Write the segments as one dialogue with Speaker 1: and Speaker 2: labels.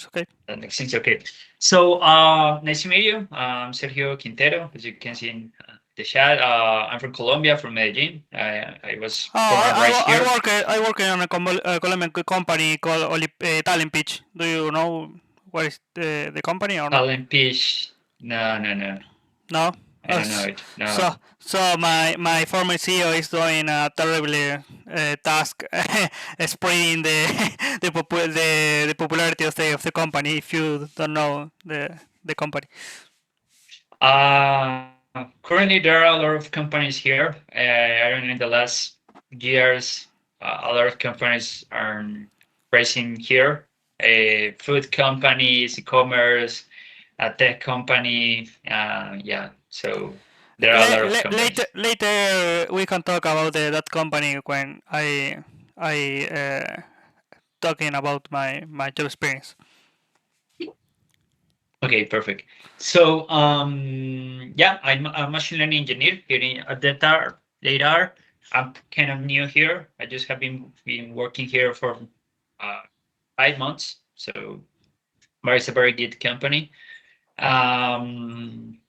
Speaker 1: okay.
Speaker 2: That makes sense. Okay. So, nice to meet you. I'm Sergio Quintero, as you can see in the chat. I'm from Colombia, from Medellin. I was
Speaker 1: Oh,
Speaker 2: born and raised
Speaker 1: I
Speaker 2: here.
Speaker 1: work on a Colombian company called Talent Pitch. Do you know what is the company or not?
Speaker 2: Talent Fish. No, no, no.
Speaker 1: No.
Speaker 2: I don't know it.
Speaker 1: So
Speaker 2: No.
Speaker 1: my former CEO is doing a terrible task spreading the popularity of the company. If you don't know the company.
Speaker 2: Currently, there are a lot of companies here. I don't know, in the last years, a lot of companies are rising here. Food companies, e-commerce, a tech company. Yeah, so there are a lot of companies.
Speaker 1: Later we can talk about that company when I talking about my job experience.
Speaker 2: Okay, perfect. So, yeah, I'm a machine learning engineer here at Data. I'm kind of new here. I just have been working here for uh, 5 months. So, but it's a very good company. Um,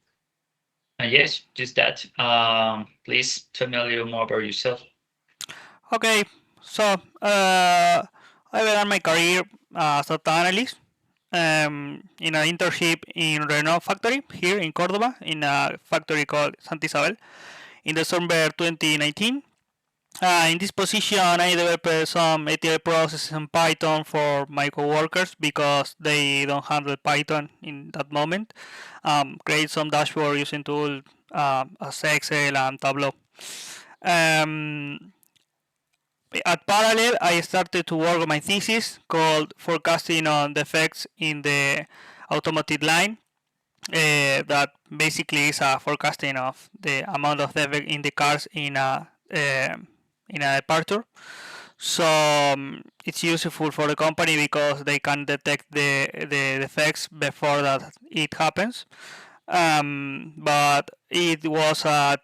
Speaker 2: and yes, just that. Please tell me a little more about yourself.
Speaker 1: Okay, so I began my career as a data analyst in an internship in Renault factory here in Cordoba in a factory called Santa Isabel in December 2019. In this position, I developed some ETL processes in Python for my coworkers because they don't handle Python in that moment. Create some dashboard using tools as Excel and Tableau. Um, at parallel, I started to work on my thesis called Forecasting on Defects in the Automotive Line. That basically is a forecasting of the amount of defect in the cars in a departure. So it's useful for the company because they can detect the defects before that it happens. But it was uh,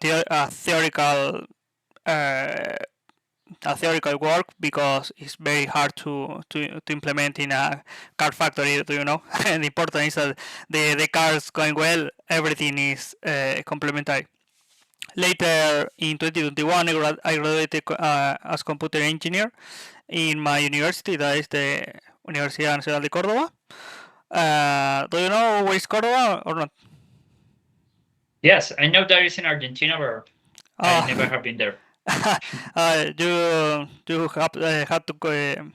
Speaker 1: a theoretical work because it's very hard to implement in a car factory, you know. And the important is that the car is going well, everything is complementary. Later in 2021, I graduated as computer engineer in my university, that is the Universidad Nacional de Córdoba. Do you know where is Córdoba or not?
Speaker 2: Yes, I know that is in Argentina, but I never
Speaker 1: Uh,
Speaker 2: have been there.
Speaker 1: you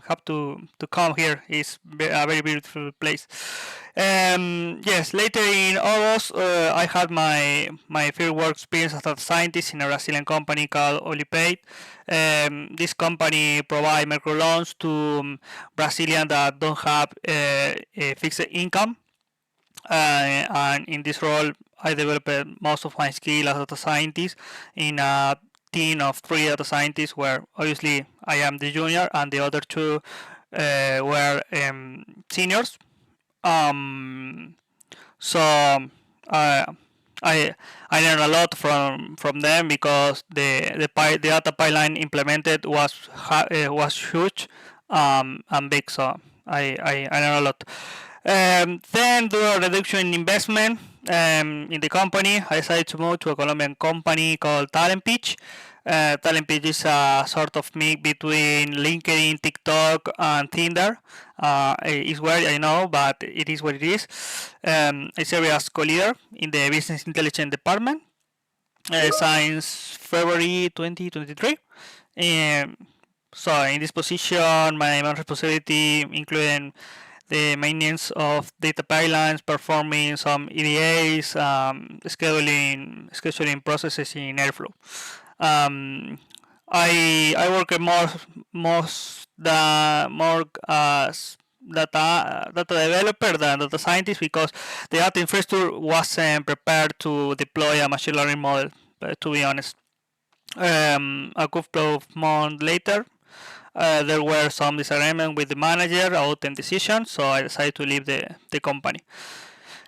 Speaker 1: have to come here. It's a very beautiful place. Yes, later in August, I had my field work experience as a scientist in a Brazilian company called Olipay. This company provide microloans to Brazilians that don't have a fixed income. And in this role, I developed most of my skill as a data scientist in a team of three data scientists, where obviously I am the junior and the other two were seniors. Um, so uh, I I learned a lot from them because the data pipeline implemented was huge and big. So I learned a lot. Then due to a reduction in investment in the company, I decided to move to a Colombian company called Talent Pitch. Talent Pitch is a sort of mix between LinkedIn, TikTok, and Tinder. It's weird, I know, but it is what it is. I serve as co-leader in the business intelligence department since February 2023. Um, so in this position, my main responsibility including the maintenance of data pipelines, performing some EDAs, scheduling processes in Airflow. Um, I work more as data developer than data scientist because the data infrastructure wasn't prepared to deploy a machine learning model. To be honest, a couple of months later, there were some disagreement with the manager about the decision, so I decided to leave the company.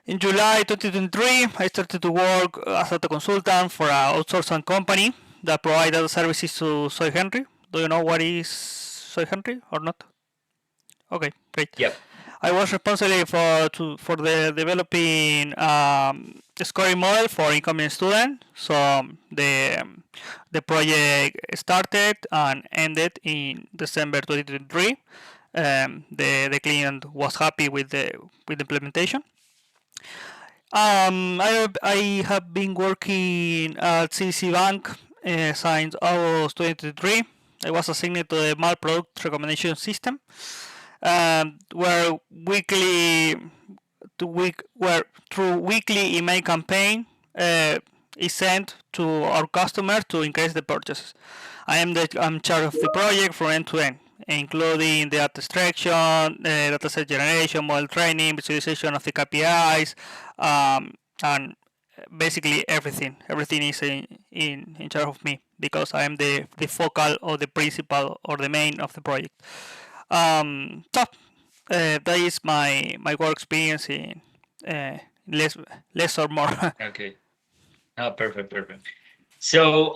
Speaker 1: In July 2023, I started to work as a consultant for an outsourcing company that provided services to Soy Henry. Do you know what is Soy Henry or not? Okay, great.
Speaker 2: Yep.
Speaker 1: I was responsible for the developing scoring model for incoming students. So the project started and ended in December 2023. The client was happy with the implementation. I have been working at CC Bank since August 2023. I was assigned to the Mal Product Recommendation System, where through weekly email campaign is sent to our customer to increase the purchases. I'm charge of the project from end to end, including the data extraction, data set generation, model training, visualization of the KPIs, and basically everything. Everything is in charge of me because I am the focal or the principal or the main of the project. So that is my work experience in less or more.
Speaker 2: Okay. Oh, perfect. So,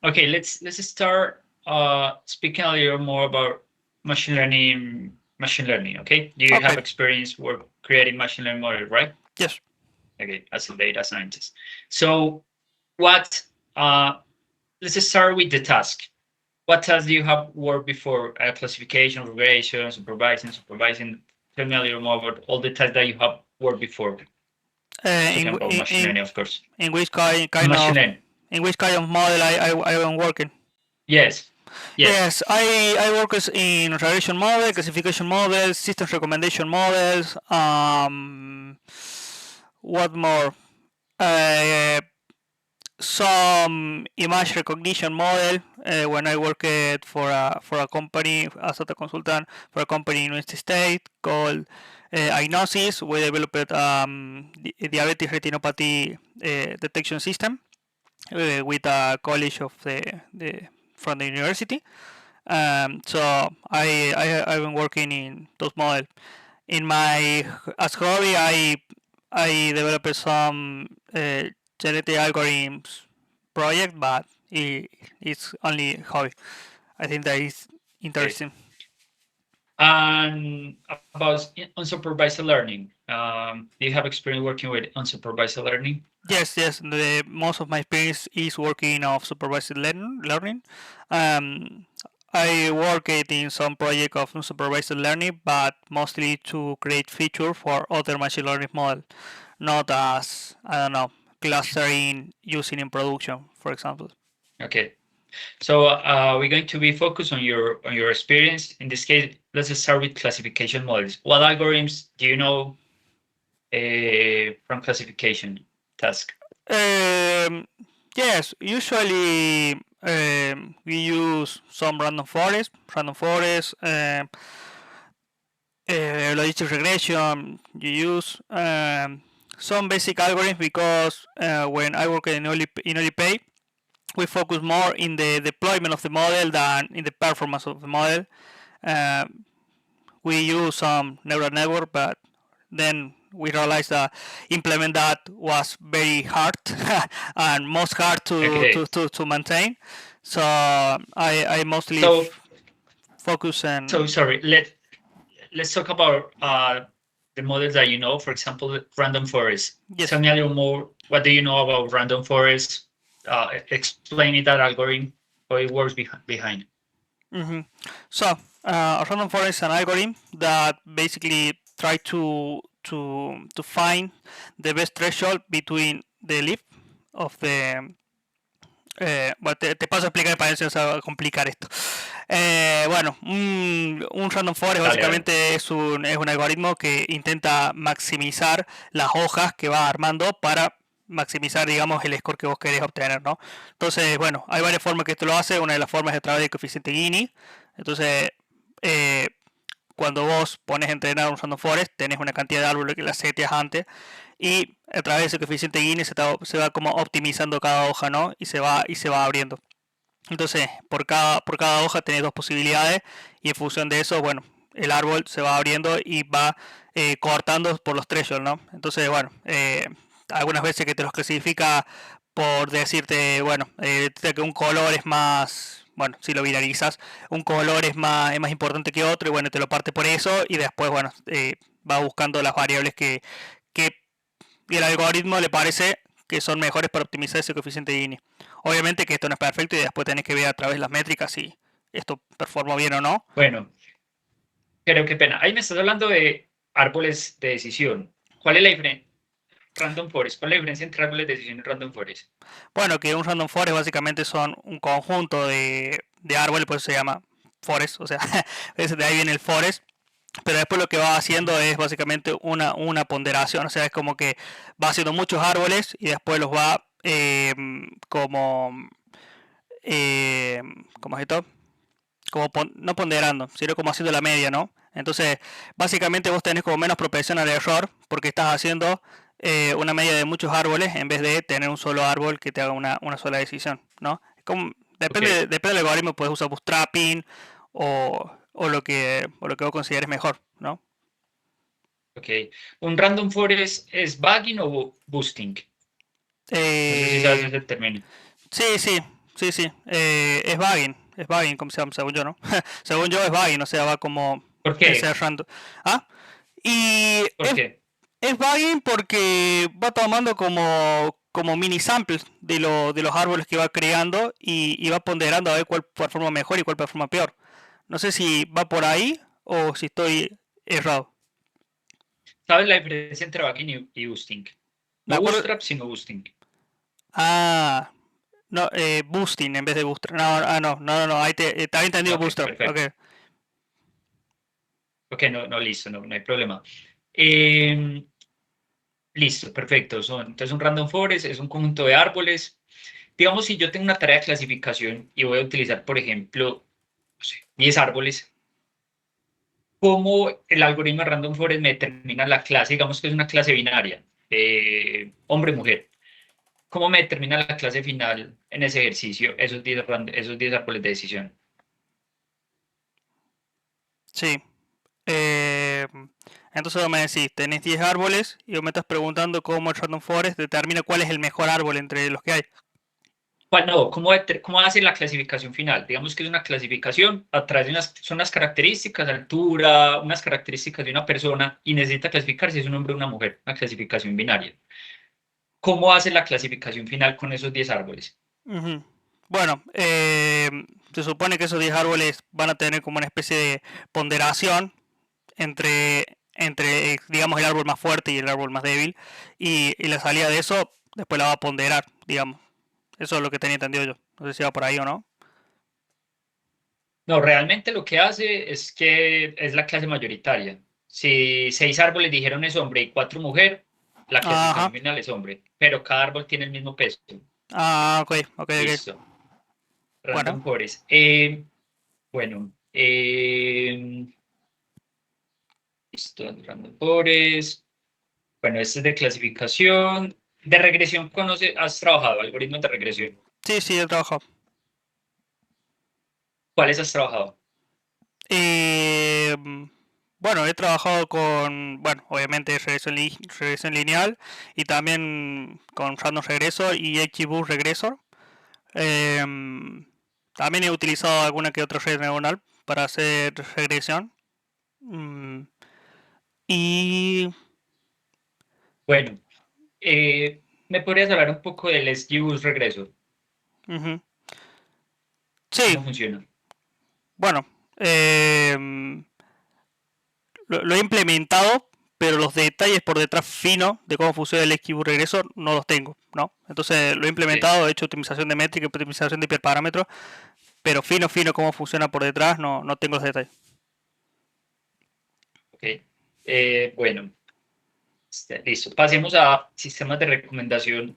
Speaker 2: okay, let's start speaking a little more about machine learning. Okay, do you have
Speaker 1: Okay.
Speaker 2: experience with creating machine learning models, right?
Speaker 1: Yes.
Speaker 2: Okay, as a data scientist. So, what? Let's just start with the task. What tasks do you have worked before? Classification, regression, supervising. Tell me a little more about all the tasks that you have worked before. Talking about machine learning, of course.
Speaker 1: In which kind
Speaker 2: Machine
Speaker 1: of
Speaker 2: learning.
Speaker 1: in which kind of model I am working?
Speaker 2: Yes.
Speaker 1: Yes, I work in regression model, classification models, system recommendation models. What more? Uh, some image recognition model when I worked for a company as a consultant for a company in United States called Agnosis. We developed diabetic retinopathy detection system with a college of the from the university. So I've been working in those models. In my as hobby, I developed some genetic algorithms project, but it's only hobby. I think that is interesting.
Speaker 2: And about unsupervised learning, do you have experience working with unsupervised learning?
Speaker 1: Yes, most of my experience is working of supervised learning. Um, I worked in some project of unsupervised learning, but mostly to create feature for other machine learning model, not as I don't know clustering using in production, for example.
Speaker 2: Okay, so we're going to be focused on your experience. In this case, let's just start with classification models. What algorithms do you know from classification task?
Speaker 1: Yes, usually we use some random forest, logistic regression. You use some basic algorithms because when I work in Olipay, we focus more in the deployment of the model than in the performance of the model. We use some neural network, but then we realized that implement that was very hard and most hard to maintain. So I mostly focus on.
Speaker 2: So sorry, let's talk about the models that you know. For example, random forest.
Speaker 1: Yes.
Speaker 2: Tell me a little more. What do you know about random forest? Explain it, that algorithm, how it works behind.
Speaker 1: Mm-hmm. So a random forest is an algorithm that basically try to find the best threshold between the leaf of the bueno, te paso a explicar para eso a complicar esto. Bueno, un random forest básicamente es un algoritmo que intenta maximizar las hojas que va armando para maximizar, digamos, el score que vos querés obtener, ¿no? Entonces, bueno, hay varias formas que esto lo hace. Una de las formas es a través del coeficiente Gini. Entonces, cuando vos pones a entrenar un random forest, tenés una cantidad de árboles que las seteas antes y a través de ese coeficiente Gini se va como optimizando cada hoja, ¿no? Y se va abriendo. Entonces, por cada hoja tenés dos posibilidades y en función de eso, bueno, el árbol se va abriendo y va cortando por los thresholds, ¿no? Entonces, bueno, algunas veces que te los clasifica por decirte, bueno, que un color es más bueno, si lo viralizas, un color es más importante que otro y bueno, te lo parte por eso y después, bueno, va buscando las variables que el algoritmo le parece que son mejores para optimizar ese coeficiente de Gini. Obviamente que esto no es perfecto y después tenés que ver a través de las métricas si esto performó bien o no.
Speaker 2: Bueno, pero qué pena. Ahí me estás hablando de árboles de decisión. ¿Cuál es la diferencia? Random forest. ¿Cuál es la diferencia entre árboles de decisión y random forest?
Speaker 1: Bueno, que un random forest básicamente son un conjunto de árboles, por eso se llama forest, o sea, de ahí viene el forest. Pero después lo que va haciendo es básicamente una ponderación, o sea, es como que va haciendo muchos árboles y después los va como, ¿cómo es esto? Como no ponderando, sino como haciendo la media, ¿no? Entonces, básicamente vos tenés como menos propensión al error porque estás haciendo una media de muchos árboles en vez de tener un solo árbol que te haga una sola decisión, ¿no? Como,
Speaker 2: Ok,
Speaker 1: depende del algoritmo, puedes usar bootstrapping o lo que vos consideres mejor, ¿no?
Speaker 2: ok. ¿Un random forest es bagging o boosting? No sé si sabes
Speaker 1: Eh,
Speaker 2: ese término.
Speaker 1: sí, sí, sí, sí. Es Bagging, como se llama, según yo, ¿no? Según yo es Bagging, o sea, va como
Speaker 2: ¿Por qué?
Speaker 1: cerrando. ¿Ah? Y
Speaker 2: ¿Por qué?
Speaker 1: es Bagging porque va tomando como mini samples de los árboles que va creando y va ponderando a ver cuál performa mejor y cuál performa peor. No sé si va por ahí o si estoy errado.
Speaker 2: ¿Sabes la diferencia entre bagging y boosting?
Speaker 1: Me
Speaker 2: No
Speaker 1: acuerdo.
Speaker 2: bootstrap, sino boosting.
Speaker 1: Ah, no, boosting en vez de booster. No, no, ahí te había entendido
Speaker 2: Ok,
Speaker 1: booster. Ok.
Speaker 2: perfecto. Ok, no, no, listo, no, no hay problema. Eh, Listo, perfecto. Entonces, un random forest es un conjunto de árboles. Digamos, si yo tengo una tarea de clasificación y voy a utilizar, por ejemplo, no sé, 10 árboles, ¿cómo el algoritmo de random forest me determina la clase? Digamos que es una clase binaria, hombre-mujer. ¿Cómo me determina la clase final en ese ejercicio, esos 10 árboles de decisión?
Speaker 1: Sí. Eh, entonces vos me decís, tenés 10 árboles y vos me estás preguntando cómo el Random Forest determina cuál es el mejor árbol entre los que hay.
Speaker 2: No, ¿cómo hace la clasificación final? Digamos que es una clasificación a través de son unas características, altura, unas características de una persona y necesita clasificar si es un hombre o una mujer, una clasificación binaria. ¿Cómo hace la clasificación final con esos 10 árboles?
Speaker 1: Ujú. Bueno, se supone que esos 10 árboles van a tener como una especie de ponderación entre digamos, el árbol más fuerte y el árbol más débil. Y la salida de eso después la va a ponderar, digamos. Eso es lo que tenía entendido yo. No sé si va por ahí o no.
Speaker 2: No, realmente lo que hace es que es la clase mayoritaria. Si 6 árboles dijeron es hombre y 4 mujer, la
Speaker 1: Ajá.
Speaker 2: clasificación final es hombre, pero cada árbol tiene el mismo peso.
Speaker 1: Ah, ok, ok, ok.
Speaker 2: Listo.
Speaker 1: Bueno,
Speaker 2: Random forest. Bueno, listo, random forest. Bueno, este es de clasificación. De regresión, ¿has trabajado? Algoritmos de regresión.
Speaker 1: sí, sí, he trabajado.
Speaker 2: ¿Cuáles has trabajado?
Speaker 1: Eh, bueno, he trabajado con, bueno, obviamente regresión lineal y también con random regresor y XBoost regresor. Em, También he utilizado alguna que otra red neuronal para hacer regresión. Mm, y
Speaker 2: Bueno, ¿me podrías hablar un poco del XGBoost regreso?
Speaker 1: ujú. Sí,
Speaker 2: ¿Cómo funciona?
Speaker 1: bueno, em, lo he implementado, pero los detalles por detrás finos de cómo funciona el esquivo regreso no los tengo, ¿no? Entonces lo he
Speaker 2: Sí,
Speaker 1: implementado, he hecho optimización de métrica, optimización de hiperparámetros, pero fino cómo funciona por detrás no tengo los detalles.
Speaker 2: ok. Bueno, listo. Pasemos a sistemas de recomendación.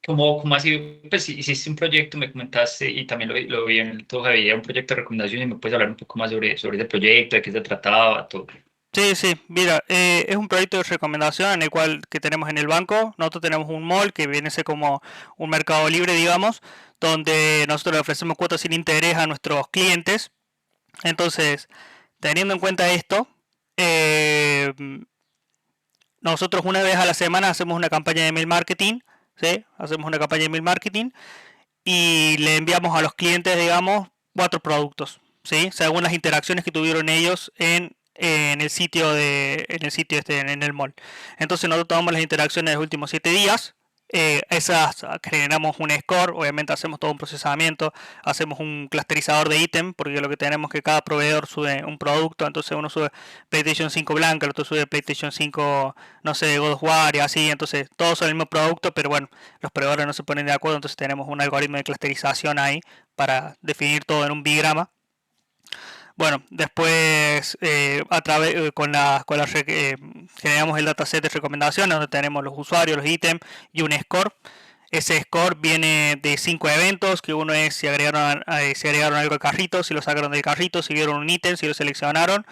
Speaker 2: ¿Cómo ha sido? Pues hiciste un proyecto, me comentaste, y también lo vi en tu hoja de vida, un proyecto de recomendación, y me puedes hablar un poco más sobre ese proyecto, de qué se trataba, todo.
Speaker 1: Sí, sí, mira, es un proyecto de recomendación en el cual que tenemos en el banco. Nosotros tenemos un mall que viene a ser como un mercado libre, digamos, donde nosotros le ofrecemos cuotas sin interés a nuestros clientes. Entonces, teniendo en cuenta esto, eh, nosotros una vez a la semana hacemos una campaña de email marketing, ¿sí? Hacemos una campaña de email marketing y le enviamos a los clientes, digamos, 4 productos, ¿sí? Según las interacciones que tuvieron ellos en el sitio en el mall. Entonces nosotros tomamos las interacciones de los últimos 7 días. Esas generamos un score, obviamente hacemos todo un procesamiento, hacemos un clusterizador de ítem, porque lo que tenemos es que cada proveedor sube un producto, entonces uno sube PlayStation 5 blanca, el otro sube PlayStation 5, no sé, God of War y así, entonces todos son el mismo producto, pero bueno, los proveedores no se ponen de acuerdo, entonces tenemos un algoritmo de clusterización ahí para definir todo en un bigrama. Bueno, después a través generamos el dataset de recomendaciones donde tenemos los usuarios, los ítems y un score. Ese score viene de 5 eventos, que uno es si agregaron algo al carrito, si lo sacaron del carrito, si vieron un ítem, si lo seleccionaron,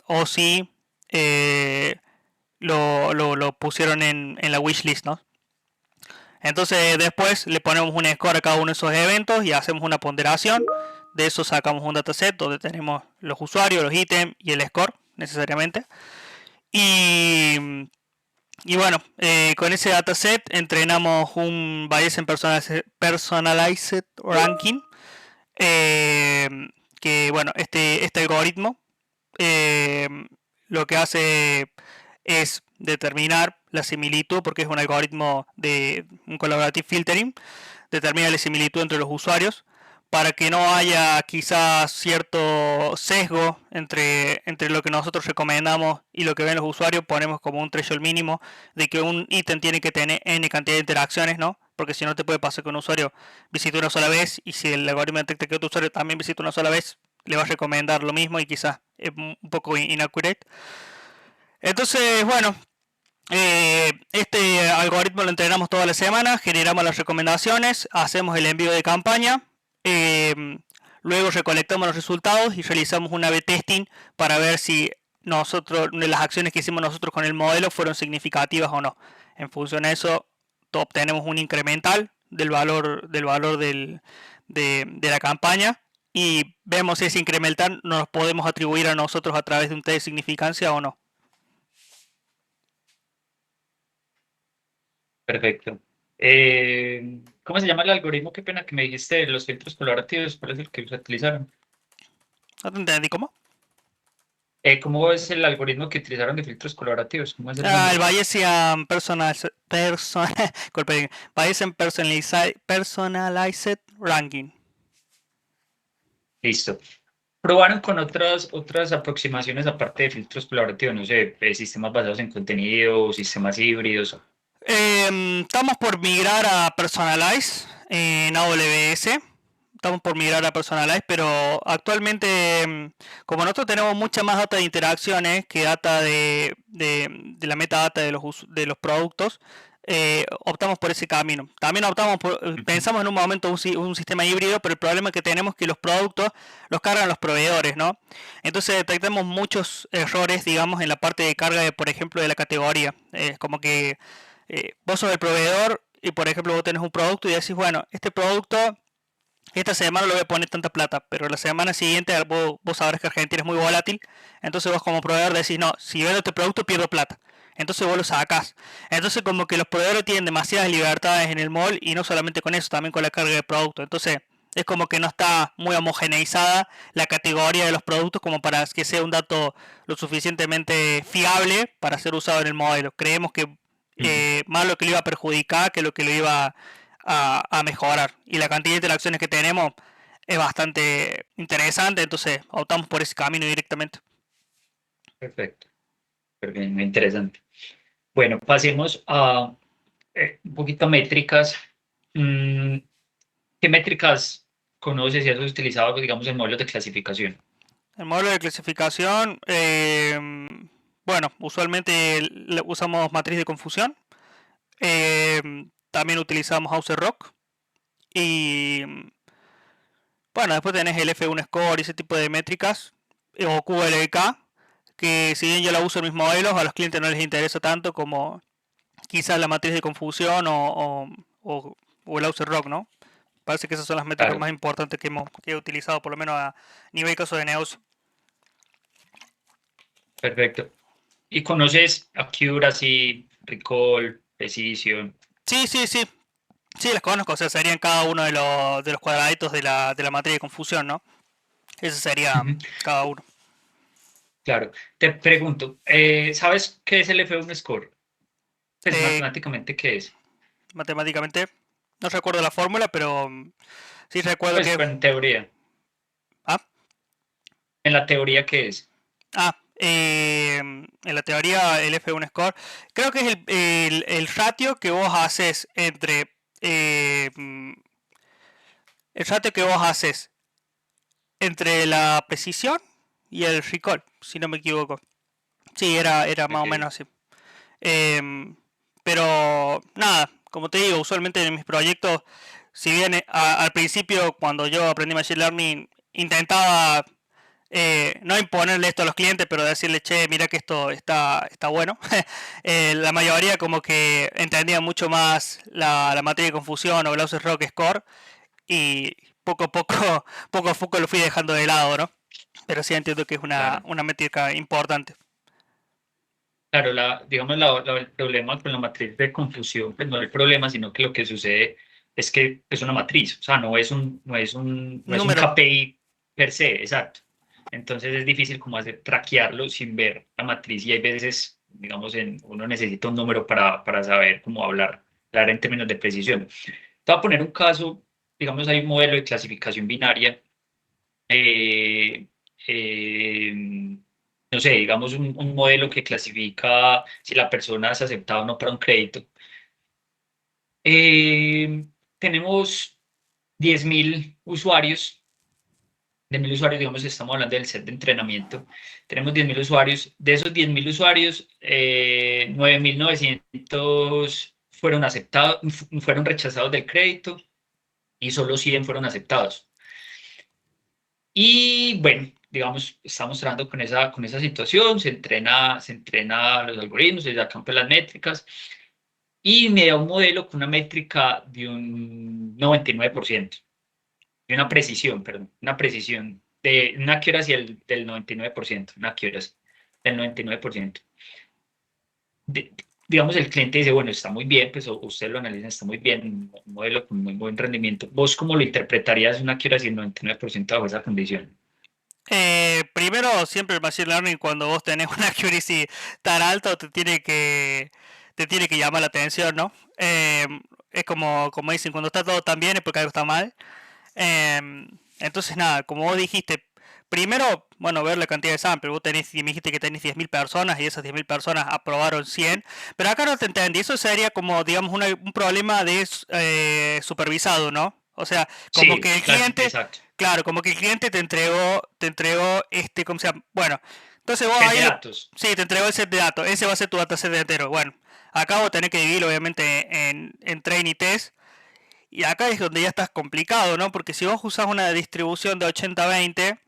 Speaker 1: o si eh, lo pusieron en la wishlist, ¿no? Entonces después le ponemos un score a cada uno de esos eventos y hacemos una ponderación. De eso sacamos un dataset donde tenemos los usuarios, los ítems y el score necesariamente. Y, y bueno, con ese dataset entrenamos un Bayesian Personalized Ranking. eh, que bueno, este algoritmo eh, lo que hace es determinar la similitud, porque es un algoritmo de un collaborative filtering, determina la similitud entre los usuarios para que no haya quizás cierto sesgo entre lo que nosotros recomendamos y lo que ven los usuarios. Ponemos como un threshold mínimo de que un ítem tiene que tener n cantidad de interacciones, ¿no? Porque si no te puede pasar que un usuario visite una sola vez y si el algoritmo detecta que otro usuario también visita una sola vez, le va a recomendar lo mismo y quizás es un poco inaccurate. Entonces, bueno, este algoritmo lo entrenamos toda la semana, generamos las recomendaciones, hacemos el envío de campaña, luego recolectamos los resultados y realizamos un A/B testing para ver si las acciones que hicimos nosotros con el modelo fueron significativas o no. En función a eso, obtenemos un incremental de la campaña y vemos si ese incremental nos podemos atribuir a nosotros a través de un test de significancia o no.
Speaker 2: Perfecto. ¿Cómo se llama el algoritmo? Qué pena que me dijiste los filtros colorativos. ¿Cuál es el que utilizaron?
Speaker 1: ¿No te entendí cómo?
Speaker 2: ¿Cómo es el algoritmo que utilizaron de filtros colorativos? ¿Cómo es el
Speaker 1: El
Speaker 2: nombre?
Speaker 1: Bayesian Bayesian Personalized Ranking.
Speaker 2: Listo. ¿Probaron con otras aproximaciones aparte de filtros colorativos? No sé, sistemas basados en contenido, sistemas híbridos.
Speaker 1: Estamos por migrar a Personalize en AWS. Estamos por migrar a Personalize, pero actualmente, como nosotros tenemos mucha más data de interacciones que data de la metadata de los productos, optamos por ese camino. También
Speaker 2: Ujú.
Speaker 1: pensamos en un momento un sistema híbrido, pero el problema que tenemos es que los productos los cargan los proveedores, ¿no? Entonces detectamos muchos errores, digamos, en la parte de carga de, por ejemplo, de la categoría. Como que vos sos el proveedor y, por ejemplo, vos tenés un producto y decís, bueno, este producto esta semana le voy a poner tanta plata, pero la semana siguiente vos sabrás que Argentina es muy volátil, entonces vos como proveedor decís, no, si vendo este producto pierdo plata. Entonces vos lo sacás. Entonces como que los proveedores tienen demasiadas libertades en el mall y no solamente con eso, también con la carga de producto. Entonces es como que no está muy homogeneizada la categoría de los productos como para que sea un dato lo suficientemente fiable para ser usado en el modelo. Creemos que
Speaker 2: Ujú.
Speaker 1: más lo que le iba a perjudicar que lo que le iba a mejorar. Y la cantidad de interacciones que tenemos es bastante interesante, entonces optamos por ese camino directamente.
Speaker 2: Perfecto. Pero bien, muy interesante. Bueno, pasemos a un poquito métricas. Mm, ¿Qué métricas conoces y has utilizado, digamos, en modelos de clasificación?
Speaker 1: El modelo de clasificación, bueno, usualmente usamos matriz de confusión, también utilizamos Auser Rock y bueno, después tenés el F1 Score y ese tipo de métricas, o QLK, que si bien yo la uso en mis modelos, a los clientes no les interesa tanto como quizás la matriz de confusión o el Auser Rock, ¿no? Parece que esas son las métricas
Speaker 2: Claro,
Speaker 1: más importantes que he utilizado, por lo menos a nivel caso de negocio.
Speaker 2: perfecto. ¿Y conoces Accuracy, Recall, Precision?
Speaker 1: Sí, sí, sí. Sí, las conozco, o sea, serían cada uno de los cuadraditos de la matriz de confusión, ¿no? Ese sería
Speaker 2: Ujú.
Speaker 1: cada uno.
Speaker 2: Claro. Te pregunto, ¿sabes qué es el F1 score? Pues
Speaker 1: Eh,
Speaker 2: matemáticamente, ¿qué es?
Speaker 1: Matemáticamente, no recuerdo la fórmula, pero sí recuerdo
Speaker 2: Pues
Speaker 1: que...
Speaker 2: en teoría.
Speaker 1: Ah,
Speaker 2: En la teoría, ¿qué es?
Speaker 1: en la teoría el F1 score, creo que es el ratio que vos haces entre... el ratio que vos haces entre la precisión y el recall, si no me equivoco. Sí, era más o
Speaker 2: Ok.
Speaker 1: menos así. Em, pero nada, como te digo, usualmente en mis proyectos, si bien al principio cuando yo aprendí Machine Learning intentaba no imponerle esto a los clientes, pero decirle, che, mira que esto está bueno. La mayoría como que entendía mucho más la materia de confusión o Gauss Rock Score y poco a poco, poco a poco lo fui dejando de lado, ¿no? Pero sí entiendo que es una,
Speaker 2: Claro.
Speaker 1: una métrica importante.
Speaker 2: Claro, digamos, el problema con la matriz de confusión, pues no el problema, sino que lo que sucede es que es una matriz, o sea, no es un
Speaker 1: Número.
Speaker 2: KPI per se, exacto. Entonces es difícil como hacer traquearlo sin ver la matriz y hay veces, digamos, uno necesita un número para saber cómo hablar en términos de precisión. Te voy a poner un caso, digamos, hay un modelo de clasificación binaria eh, eh, no sé, digamos un modelo que clasifica si la persona es aceptada o no para un crédito. Eh, Tenemos 10.000 usuarios. De 1.000 usuarios, digamos, estamos hablando del set de entrenamiento. Tenemos 10.000 usuarios. De esos 10.000 usuarios, 9.900 fueron aceptados, fueron rechazados del crédito y solo 100 fueron aceptados. Y bueno, digamos, estamos trabajando con esa situación, se entrena los algoritmos, se sacan pues las métricas y me da un modelo con una métrica de un 99%, de una precisión, perdón, una precisión de una accuracy del 99%, una accuracy del 99%. Digamos, el cliente dice, bueno, está muy bien, pues usted lo analiza, está muy bien, un modelo con muy buen rendimiento. ¿Vos cómo lo interpretarías una accuracy del 99% bajo esa condición?
Speaker 1: Primero, siempre el Machine Learning, cuando vos tenés una accuracy tan alta, te tiene que llamar la atención, ¿no? Es como dicen, cuando está todo tan bien es porque algo está mal. Entonces, nada, como vos dijiste, primero, bueno, ver la cantidad de sample. Vos me dijiste que tenés 10.000 personas y esas 10.000 personas aprobaron 100, pero acá no te entendí. Eso sería como, digamos, un problema de supervisado, ¿no? O sea, como
Speaker 2: Sí,
Speaker 1: que el
Speaker 2: claro,
Speaker 1: cliente,
Speaker 2: exacto.
Speaker 1: claro, como que el cliente te entregó ¿cómo se llama? Bueno, entonces vos
Speaker 2: Set de
Speaker 1: ahí,
Speaker 2: datos.
Speaker 1: sí, te entregó el set de datos. Ese va a ser tu dataset entero. Bueno, acá vos tenés que dividirlo, obviamente, en train y test. Y acá es donde ya estás complicado, ¿no? Porque si vos usas una distribución de 80-20,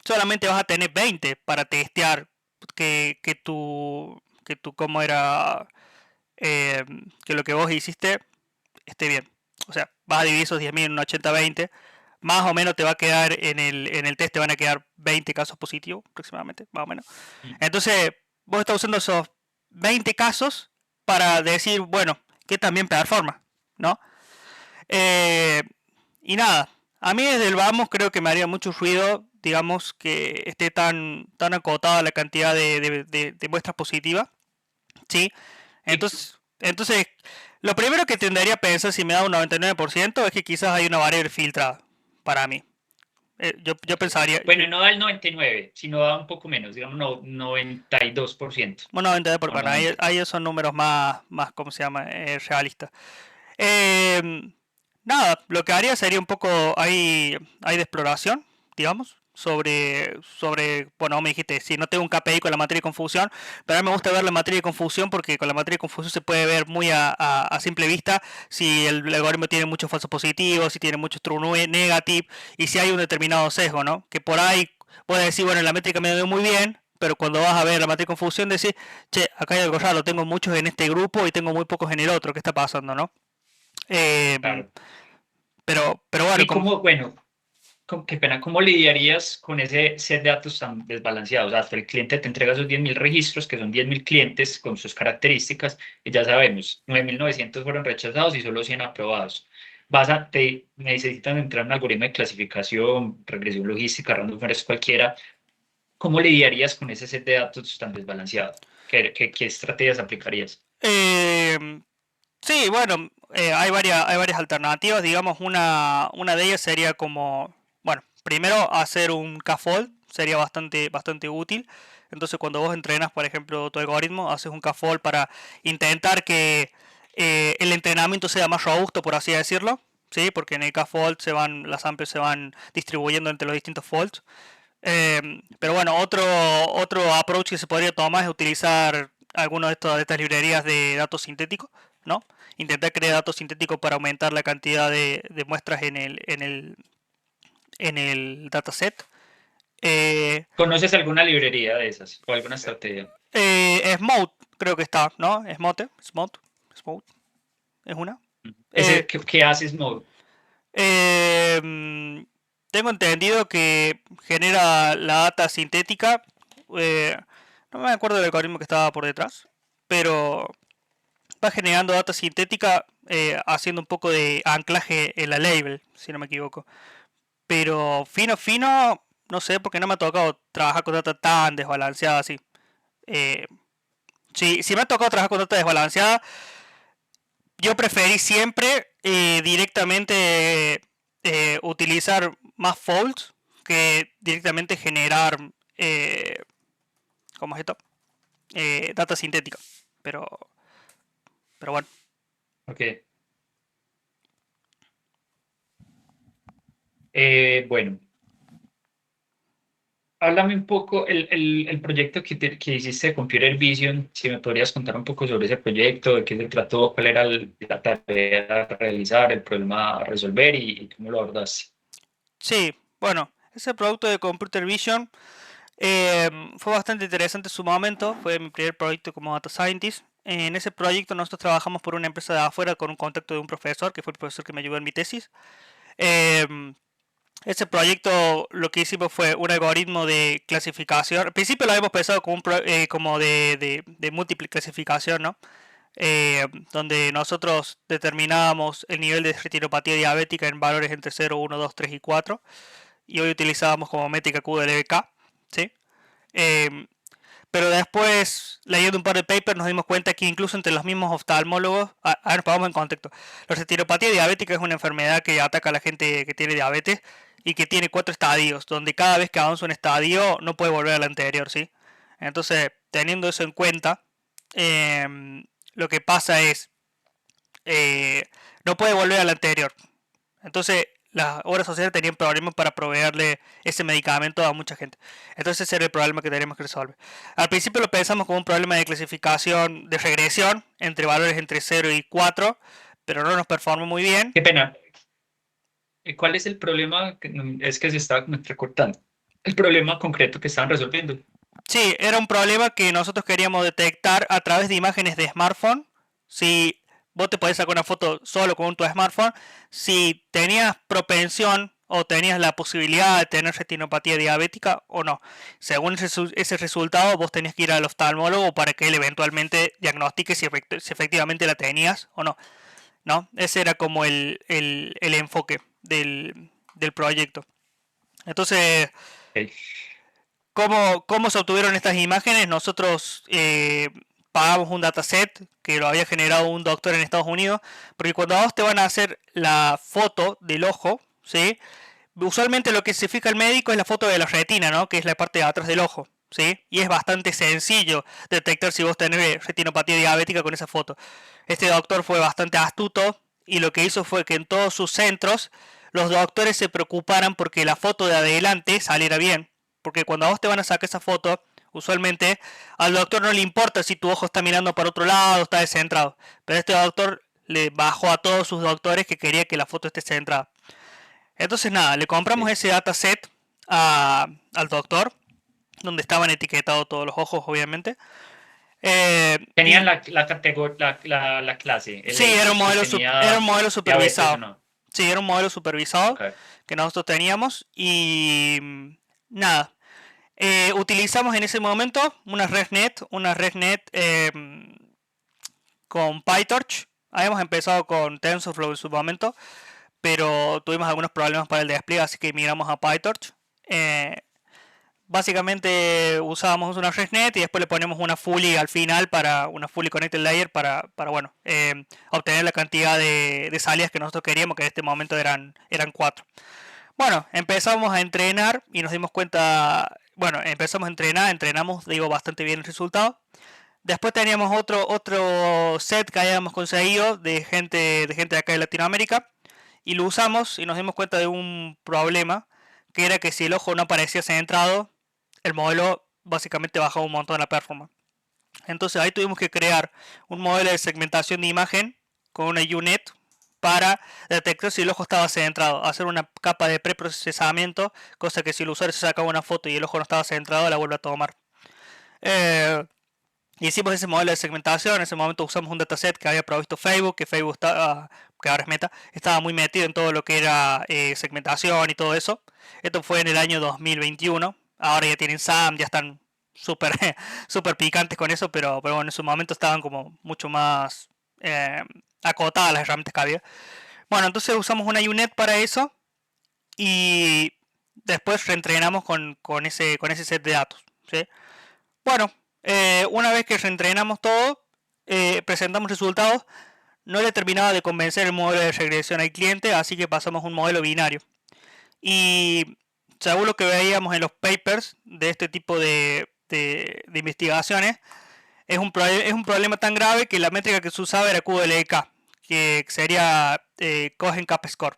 Speaker 1: solamente vas a tener 20 para testear que tu cómo era, eh, que lo que vos hiciste esté bien. O sea, vas a dividir esos 10.000 en un 80-20, más o menos te va a quedar en el test, te van a quedar 20 casos positivos aproximadamente, más o menos.
Speaker 2: Mm.
Speaker 1: Entonces, vos estás usando esos 20 casos para decir, bueno, que también performa, ¿no? Eh, y nada, a mí desde el vamos creo que me haría mucho ruido, digamos, que esté tan acotada la cantidad de muestras positivas, ¿sí?
Speaker 2: Y,
Speaker 1: Entonces, lo primero que tendría a pensar si me da un 99% es que quizás hay una variable filtrada para mí. Yo
Speaker 2: ok.
Speaker 1: pensaría,
Speaker 2: Bueno, no da el 99, sino da un poco menos, digamos 92%.
Speaker 1: bueno, 99 por
Speaker 2: O
Speaker 1: para ahí,
Speaker 2: 90.
Speaker 1: ahí son números más, ¿cómo se llama? Realistas. Eh, Nada, lo que haría sería un poco ahí de exploración, digamos, bueno, me dijiste, si no tengo un KPI con la materia de confusión, pero a mí me gusta ver la materia de confusión porque con la materia de confusión se puede ver muy a simple vista si el algoritmo tiene muchos falsos positivos, si tiene muchos true negative y si hay un determinado sesgo, ¿no? Que por ahí puedes decir, bueno, la métrica me dio muy bien, pero cuando vas a ver la materia de confusión decís, che, acá hay algo raro, tengo muchos en este grupo y tengo muy pocos en el otro, ¿qué está pasando, no? Eh,
Speaker 2: Claro.
Speaker 1: pero bueno,
Speaker 2: Y como, bueno, qué pena, ¿cómo lidiarías con ese set de datos tan desbalanceados? Hasta el cliente te entrega esos 10.000 registros, que son 10.000 clientes con sus características, y ya sabemos, 9.900 fueron rechazados y solo 100 aprobados. Necesitan entrar en un algoritmo de clasificación, regresión logística, random forest cualquiera. ¿Cómo lidiarías con ese set de datos tan desbalanceado? ¿Qué estrategias aplicarías?
Speaker 1: Em, sí, bueno, hay varias alternativas. Digamos, una de ellas sería como, bueno, primero hacer un scaffold sería bastante útil. Entonces, cuando vos entrenas, por ejemplo, tu algoritmo, haces un scaffold para intentar que el entrenamiento sea más robusto, por así decirlo. Sí, porque en el scaffold las samples se van distribuyendo entre los distintos folds. Pero bueno, otro approach que se podría tomar es utilizar alguna de estas librerías de datos sintéticos, ¿no? Intentar crear datos sintéticos para aumentar la cantidad de muestras en el dataset. Eh,
Speaker 2: ¿Conoces alguna librería de esas o alguna estrategia?
Speaker 1: Smoke creo que está, ¿no? Smoke, es una. Eh,
Speaker 2: ¿Qué haces, Mode?
Speaker 1: eh, Tengo entendido que genera la data sintética. eh, no me acuerdo del algoritmo que estaba por detrás, pero va generando data sintética haciendo un poco de anclaje en la label, si no me equivoco. Pero fino, no sé, porque no me ha tocado trabajar con data tan desbalanceada así. Eh, si me ha tocado trabajar con data desbalanceada, yo preferí siempre directamente utilizar más folds que directamente generar, eh, ¿cómo es esto? Data sintética. Pero, pero bueno.
Speaker 2: Ok. Bueno, háblame un poco el proyecto que hiciste de Computer Vision, si me podrías contar un poco sobre ese proyecto, de qué se trató, cuál era la tarea a realizar, el problema a resolver y cómo lo abordaste.
Speaker 1: Sí, bueno, ese producto de Computer Vision fue bastante interesante en su momento, fue mi primer proyecto como Data Scientist. En ese proyecto nosotros trabajamos por una empresa de afuera con un contacto de un profesor, que fue el profesor que me ayudó en mi tesis. Em, Ese proyecto lo que hicimos fue un algoritmo de clasificación. Al principio lo habíamos pensado como, como de múltiple clasificación, ¿no? Donde nosotros determinábamos el nivel de retinopatía diabética en valores entre 0, 1, 2, 3 y 4. Y hoy utilizábamos como métrica QLBK, ¿sí? Eh, pero después, leyendo un par de papers, nos dimos cuenta que incluso entre los mismos oftalmólogos, a ver, pongamos en contexto, la retinopatía diabética es una enfermedad que ataca a la gente que tiene diabetes y que tiene 4 estadios, donde cada vez que avanza un estadio no puede volver al anterior, ¿sí? Entonces, teniendo eso en cuenta, lo que pasa es, eh, no puede volver al anterior. Entonces, las obras sociales tenían problemas para proveerle ese medicamento a mucha gente. Entonces, ese era el problema que teníamos que resolver. Al principio lo pensamos como un problema de clasificación, de regresión, entre valores entre 0 y 4, pero no nos performó muy bien.
Speaker 2: Qué pena. ¿Cuál es el problema? Es que se está entrecortando. El problema concreto que estaban resolviendo.
Speaker 1: Sí, era un problema que nosotros queríamos detectar a través de imágenes de smartphone. Si vos te podés sacar una foto solo con tu smartphone, si tenías propensión o tenías la posibilidad de tener retinopatía diabética o no. Según ese resultado, vos tenías que ir al oftalmólogo para que él eventualmente diagnostique si efectivamente la tenías o no. ¿No? Ese era como el enfoque del proyecto. Entonces,
Speaker 2: Ok.
Speaker 1: ¿cómo se obtuvieron estas imágenes? Nosotros pagamos un dataset que lo había generado un doctor en Estados Unidos, porque cuando a vos te van a hacer la foto del ojo, ¿sí? Usualmente lo que se fija el médico es la foto de la retina, ¿no? Que es la parte de atrás del ojo, ¿sí? Y es bastante sencillo detectar si vos tenés retinopatía diabética con esa foto. Este doctor fue bastante astuto y lo que hizo fue que en todos sus centros los doctores se preocuparan porque la foto de adelante saliera bien. Porque cuando a vos te van a sacar esa foto, usualmente al doctor no le importa si tu ojo está mirando para otro lado, está descentrado. Pero este doctor le bajó a todos sus doctores que quería que la foto esté centrada. Entonces nada, le compramos
Speaker 2: Ok.
Speaker 1: ese dataset al doctor, donde estaban etiquetados todos los ojos, obviamente.
Speaker 2: Tenían
Speaker 1: Y
Speaker 2: la clase, el
Speaker 1: sí,
Speaker 2: label, que
Speaker 1: era un
Speaker 2: tenía
Speaker 1: modelo
Speaker 2: diabetes o
Speaker 1: supervisado.
Speaker 2: no.
Speaker 1: Sí, era un modelo supervisado
Speaker 2: Okay.
Speaker 1: que nosotros teníamos y nada. Utilizamos en ese momento una ResNet con PyTorch. Habíamos empezado con TensorFlow en su momento, pero tuvimos algunos problemas para el despliegue, así que migramos a PyTorch. Eh, Básicamente usábamos una ResNet y después le ponemos una Fully al final para una Fully Connected Layer para bueno, obtener la cantidad de salidas que nosotros queríamos, que en este momento eran 4. Bueno, empezamos a entrenar y nos dimos cuenta, bueno, empezamos a entrenar, entrenamos, digo, bastante bien el resultado. Después teníamos otro set que habíamos conseguido de gente de acá de Latinoamérica y lo usamos y nos dimos cuenta de un problema, que era que si el ojo no aparecía centrado, el modelo básicamente bajaba un montón la performance. Entonces ahí tuvimos que crear un modelo de segmentación de imagen con una UNet para detectar si el ojo estaba centrado, hacer una capa de preprocesamiento, cosa que si el usuario se sacaba una foto y el ojo no estaba centrado, la vuelve a tomar. Eh, Hicimos ese modelo de segmentación. En ese momento usamos un dataset que había provisto Facebook, que Facebook estaba, que ahora es Meta, estaba muy metido en todo lo que era segmentación y todo eso. Esto fue en el año 2021. Ahora ya tienen SAM, ya están súper super picantes con eso, pero bueno, en su momento estaban como mucho más eh, acotadas las herramientas que había. Bueno, entonces usamos una UNet para eso y después reentrenamos con ese set de datos. ¿Sí? Bueno, una vez que reentrenamos todo, presentamos resultados, no le terminaba de convencer el modelo de regresión al cliente, así que pasamos a un modelo binario. Y según lo que veíamos en los papers de este tipo de investigaciones, es un problema tan grave que la métrica que se usaba era QLK, que sería Cohen Cap Score.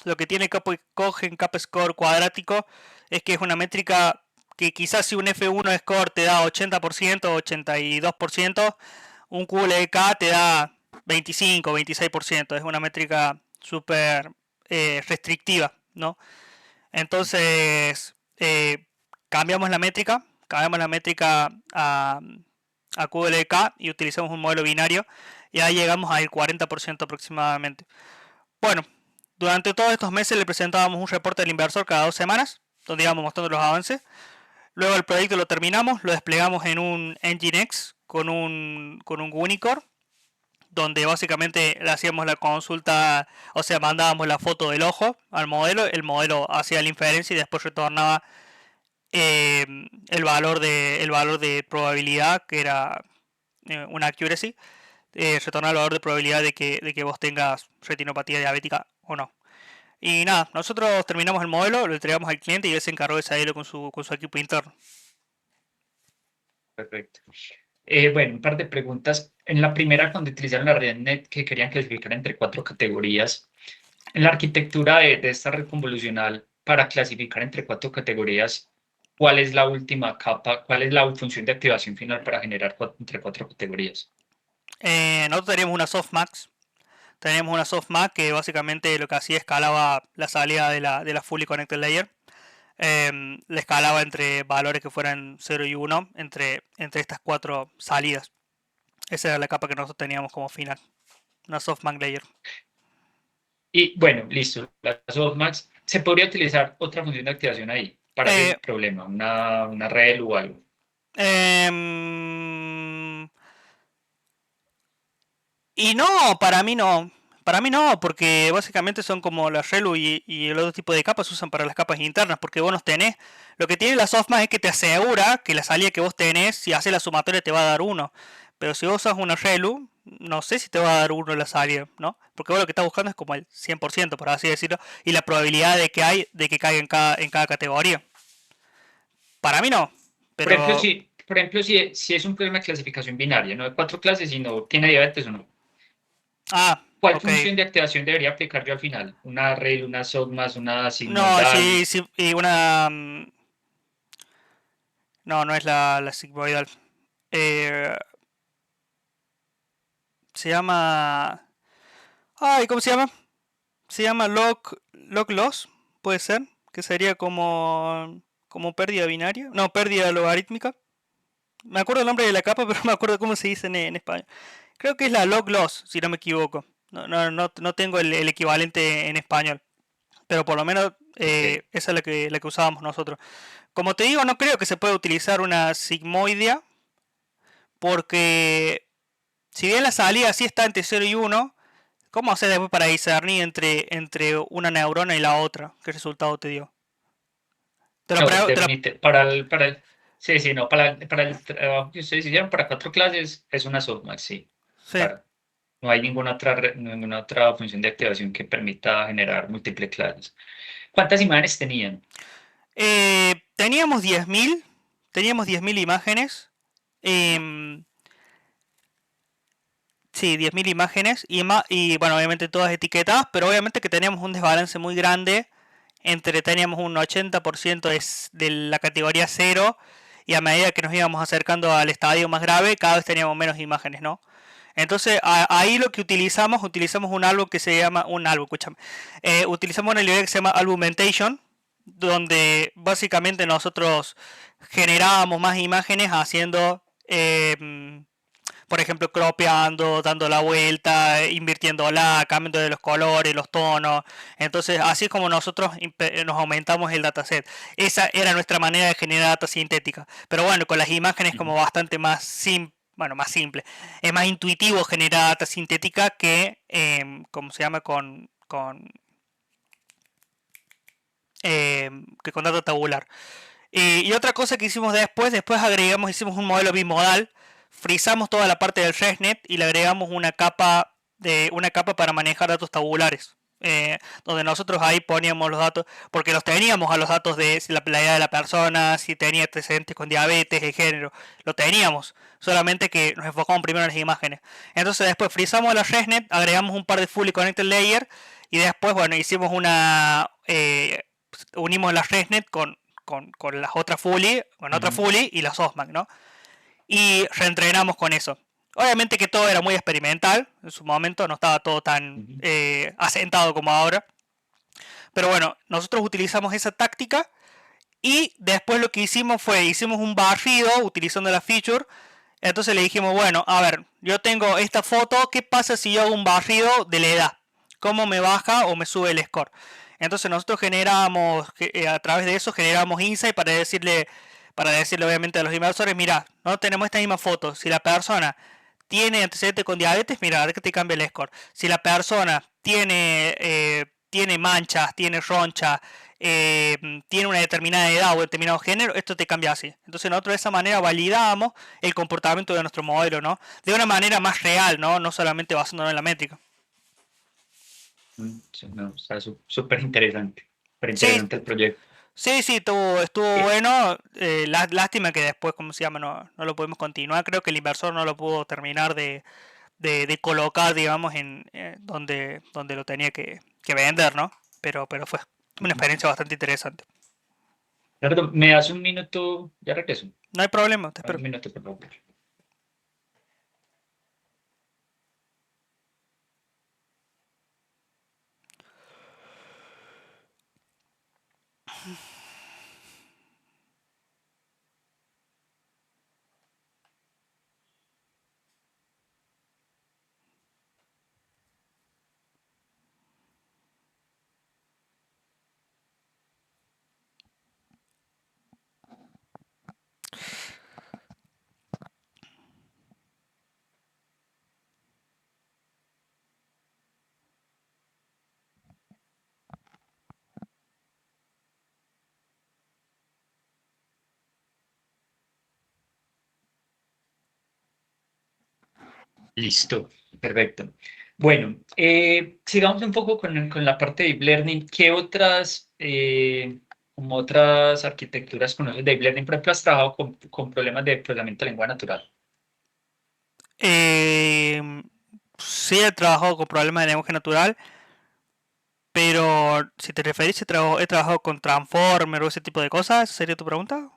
Speaker 1: Lo que tiene Cohen Cap Score cuadrático es que es una métrica que quizás si un F1 score te da 80%, 82%, un QLK te da 25, 26%. Es una métrica súper restrictiva, ¿no? Entonces, cambiamos la métrica a QLK y utilizamos un modelo binario y ahí llegamos al 40% aproximadamente. Bueno, durante todos estos meses le presentábamos un reporte del inversor cada 2 semanas, donde íbamos mostrando los avances. Luego el proyecto lo terminamos, lo desplegamos en un Nginx con un Unicore, donde básicamente le hacíamos la consulta, o sea, mandábamos la foto del ojo al modelo, el modelo hacía la inferencia y después retornaba el valor de probabilidad, que era una accuracy, retornaba el valor de probabilidad de que vos tengas retinopatía diabética o no. Y nada, nosotros terminamos el modelo, lo entregamos al cliente y él se encargó de salirlo con su equipo interno.
Speaker 2: Perfecto. Bueno, un par de preguntas. En la primera, cuando utilizaron la RedNet, que querían clasificar entre 4 categorías, en la arquitectura de esta red convolucional, para clasificar entre 4 categorías, ¿cuál es la última capa? ¿Cuál es la función de activación final para generar entre 4 categorías?
Speaker 1: Nosotros teníamos una softmax que básicamente lo que hacía escalaba la salida de la Fully Connected Layer. Le escalaba entre valores que fueran 0 y 1 entre estas 4 salidas. Esa era la capa que nosotros teníamos como final. Una softmax layer.
Speaker 2: Y bueno, listo. La softmax, ¿se podría utilizar otra función de activación ahí para ese
Speaker 1: Eh,
Speaker 2: problema? Una rel o algo.
Speaker 1: em, y no, para mí no. Para mí no, porque básicamente son como la Relu y el otro tipo de capas se usan para las capas internas, porque vos no tenés. Lo que tiene la softmax es que te asegura que la salida que vos tenés, si haces la sumatoria, te va a dar uno. Pero si vos usas una Relu, no sé si te va a dar uno la salida, ¿no? Porque vos lo que estás buscando es como el 100%, por así decirlo, y la probabilidad de que caiga en cada categoría. Para mí no, pero.
Speaker 2: Por ejemplo, si es un problema de clasificación binaria, no de 4 clases, sino tiene diabetes o no.
Speaker 1: Ah,
Speaker 2: ¿Cuál
Speaker 1: ok.
Speaker 2: función de activación debería aplicar yo al final? ¿Una rel, una softmax, una
Speaker 1: No,
Speaker 2: sigmoidal?
Speaker 1: sí, sí, y una. No, no es la sigmoidal. Eh, Se llama. Ay, ¿cómo se llama? Se llama log loss, puede ser. Que sería como pérdida binaria. No, pérdida logarítmica. Me acuerdo el nombre de la capa, pero no me acuerdo cómo se dice en español. Creo que es la log loss, si no me equivoco. no tengo el equivalente en español, pero por lo menos
Speaker 2: Ok.
Speaker 1: esa es la que usábamos nosotros. Como te digo, no creo que se pueda utilizar una sigmoidea, porque si bien la salida sí está entre 0 y 1, ¿cómo hacer después para discernir entre una neurona y la otra? ¿Qué resultado te dio? Te lo
Speaker 2: No,
Speaker 1: pre- te lo-
Speaker 2: definitivamente, sí, sí, no, para el trabajo que ustedes hicieron para 4 clases es una softmax, sí,
Speaker 1: sí.
Speaker 2: claro. No hay ninguna otra, ninguna otra función de activación que permita generar múltiples clases. ¿Cuántas imágenes tenían?
Speaker 1: Teníamos 10.000 imágenes. em, sí, 10.000 imágenes y bueno, obviamente todas etiquetadas, pero obviamente que teníamos un desbalance muy grande entre teníamos un 80% de la categoría cero y a medida que nos íbamos acercando al estadio más grave, cada vez teníamos menos imágenes, ¿no? Entonces ahí lo que utilizamos un álbum que se llama, un álbum, escúchame, utilizamos una librería que se llama Albumentation, donde básicamente nosotros generábamos más imágenes haciendo, por ejemplo, cropeando, dando la vuelta, invirtiéndola, cambiando de los colores, los tonos. Entonces, así es como nosotros nos aumentamos el dataset. Esa era nuestra manera de generar data sintética. Pero bueno, con las imágenes
Speaker 2: Ujú.
Speaker 1: como bastante más simple. Bueno, más simple. Es más intuitivo generar data sintética que, ¿cómo se llama? Que con data tabular. Y otra cosa que hicimos después agregamos, hicimos un modelo bimodal, frizamos toda la parte del ResNet y le agregamos una capa para manejar datos tabulares. Donde nosotros ahí poníamos los datos, porque los teníamos a los datos de si la edad de la persona, si tenía antecedentes con diabetes, el género, lo teníamos, solamente que nos enfocamos primero en las imágenes. Entonces después frizamos la ResNet, agregamos un par de fully connected layer y después, bueno, hicimos unimos la ResNet con las otras fully, con otra
Speaker 2: Ujú.
Speaker 1: fully y las Osmac, ¿no? Y reentrenamos con eso. Obviamente que todo era muy experimental, en su momento no estaba todo tan
Speaker 2: Ujú.
Speaker 1: asentado como ahora, pero bueno, nosotros utilizamos esa táctica y después lo que hicimos un barrido utilizando la feature. Entonces le dijimos, bueno, a ver, yo tengo esta foto, ¿qué pasa si yo hago un barrido de la edad? ¿Cómo me baja o me sube el score? Entonces nosotros generamos, a través de eso generamos insight para decirle obviamente a los inversores, mira, no tenemos esta misma foto. Si la persona tiene antecedentes con diabetes, mira, a ver que te cambia el score. Si la persona tiene manchas, tiene roncha, tiene una determinada edad o determinado género, esto te cambia así. Entonces nosotros de esa manera validamos el comportamiento de nuestro modelo, ¿no? De una manera más real, ¿no? No solamente basándonos en la métrica.
Speaker 2: Sí, no, está súper interesante. Súper
Speaker 1: Sí,
Speaker 2: interesante el proyecto.
Speaker 1: sí, sí, estuvo
Speaker 2: Eh,
Speaker 1: bueno. Lástima que después, ¿cómo se llama? No lo pudimos continuar. Creo que el inversor no lo pudo terminar de colocar, digamos, en donde lo tenía que vender, ¿no? Pero fue una
Speaker 2: Ujú.
Speaker 1: experiencia bastante interesante.
Speaker 2: Gerardo, ¿me das un minuto? Ya regreso.
Speaker 1: No hay problema, te
Speaker 2: Dame
Speaker 1: espero.
Speaker 2: un minuto, por favor. Listo, perfecto. Bueno, sigamos un poco con la parte de Deep Learning. ¿Qué otras, como otras arquitecturas conoces de Deep Learning? Por ejemplo, has trabajado con problemas de procesamiento de lengua natural.
Speaker 1: Eh, sí he trabajado con problemas de lenguaje natural, pero si te referís, he trabajado con Transformer o ese tipo de cosas, ¿sería tu pregunta?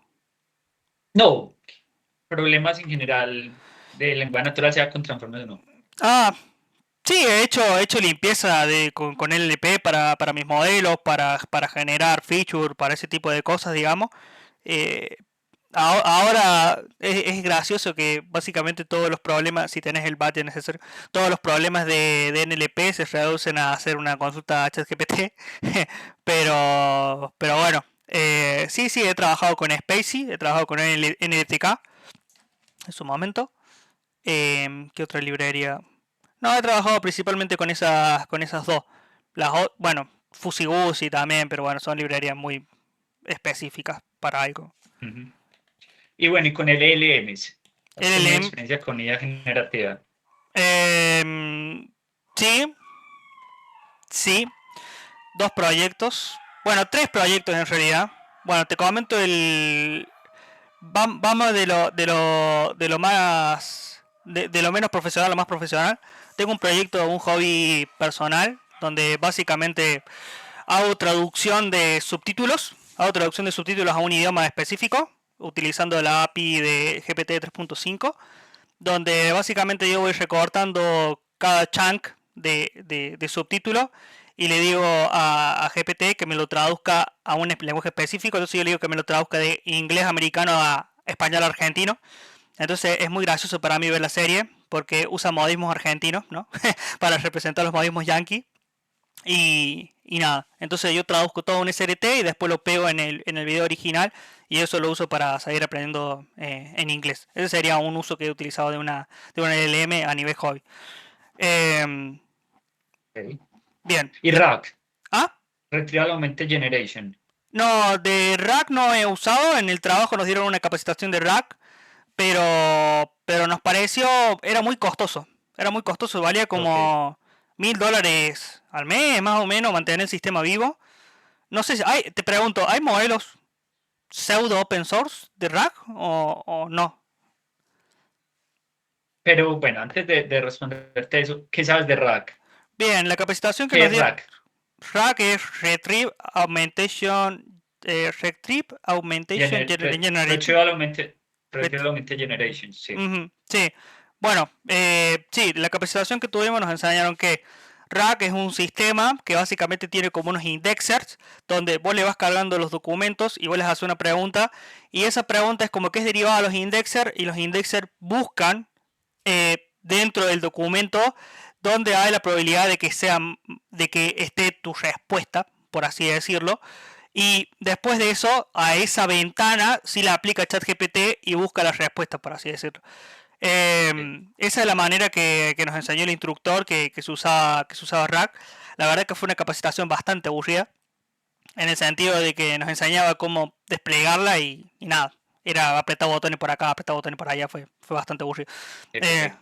Speaker 2: No, problemas en general de lengua natural, sea con transformes o no.
Speaker 1: Ah, sí, he hecho limpieza con LLP para mis modelos, para generar feature, para ese tipo de cosas, digamos. Eh, Ahora es gracioso que básicamente todos los problemas, si tenés el budget necesario, todos los problemas de NLP se reducen a hacer una consulta a ChatGPT. Pero bueno, sí, sí, he trabajado con Spacey, he trabajado con NLTK en su momento. ¿Qué otra librería? No, he trabajado principalmente con esas dos. Bueno, FusiGusi también, pero bueno, son librerías muy específicas para algo.
Speaker 2: Ujú. Y bueno, y con LLMs, ¿has tenido
Speaker 1: LLM,
Speaker 2: experiencia con IA generativa?
Speaker 1: sí, sí, dos proyectos. Bueno, tres proyectos en realidad. Bueno, te comento vamos de lo más de lo menos profesional a lo más profesional. Tengo un proyecto, un hobby personal, donde básicamente hago traducción de subtítulos a un idioma específico, utilizando la API de GPT 3.5, donde básicamente yo voy recortando cada chunk de subtítulo y le digo a GPT que me lo traduzca a un lenguaje específico. Entonces yo le digo que me lo traduzca de inglés americano a español argentino. Entonces es muy gracioso para mí ver la serie porque usa modismos argentinos, ¿no? Para representar los modismos yankees. Y nada, entonces yo traduzco todo un SRT y después lo pego en el video original y eso lo uso para seguir aprendiendo en inglés. Ese sería un uso que he utilizado de una LLM a nivel hobby. Em,
Speaker 2: Ok.
Speaker 1: bien.
Speaker 2: Y RAG,
Speaker 1: Ah,
Speaker 2: Retrieval Augmented Generation.
Speaker 1: no, de RAG no he usado. En el trabajo nos dieron una capacitación de RAG, pero nos pareció, era muy costoso. Era muy costoso, valía
Speaker 2: Ok.
Speaker 1: como $1000 al mes, más o menos, mantener el sistema vivo. No sé si te pregunto, ¿hay modelos pseudo open source de RAG o no?
Speaker 2: Pero bueno, antes de responderte eso, ¿qué sabes de RAG?
Speaker 1: Bien, la capacitación que
Speaker 2: ¿Qué
Speaker 1: nos
Speaker 2: es
Speaker 1: dio
Speaker 2: RAG?
Speaker 1: RAG es Retrieve Augmentation Generative.
Speaker 2: Retrieval Augmented,
Speaker 1: Ret-
Speaker 2: Retrieval Augmented Generation, sí.
Speaker 1: Ujú, sí, bueno, sí, la capacitación que tuvimos nos enseñaron que RAG es un sistema que básicamente tiene como unos indexers donde vos le vas cargando los documentos y vos les haces una pregunta y esa pregunta es como que es derivada a los indexers y los indexers buscan dentro del documento donde hay la probabilidad de que esté tu respuesta, por así decirlo. Y después de eso, a esa ventana sí la aplica ChatGPT y busca la respuesta, por así decirlo.
Speaker 2: Ok.
Speaker 1: Esa es la manera que nos enseñó el instructor que se usaba RAG. La verdad que fue una capacitación bastante aburrida, en el sentido de que nos enseñaba cómo desplegarla y nada. Era apretar botones por acá, apretar botones por allá, fue bastante aburrido. Eh,
Speaker 2: Perfecto.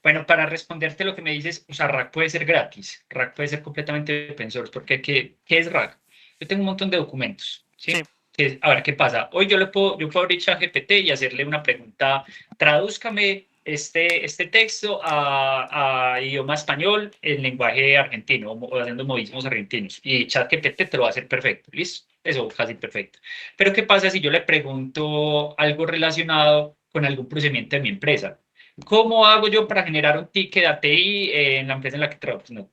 Speaker 2: Bueno, para responderte lo que me dices, o sea, RAG puede ser gratis, RAG puede ser completamente open source, porque ¿qué es RAG? Yo tengo un montón de documentos,
Speaker 1: sí,
Speaker 2: ¿sí? A ver, ¿qué pasa? Hoy yo puedo abrir ChatGPT y hacerle una pregunta, tradúzcame este texto a idioma español en lenguaje argentino o haciendo modismos argentinos, y ChatGPT te lo va a hacer perfecto, ¿listo? Eso, casi perfecto. Pero ¿qué pasa si yo le pregunto algo relacionado con algún procedimiento de mi empresa? ¿Cómo hago yo para generar un ticket de ATI en la empresa en la que trabajo? Pues no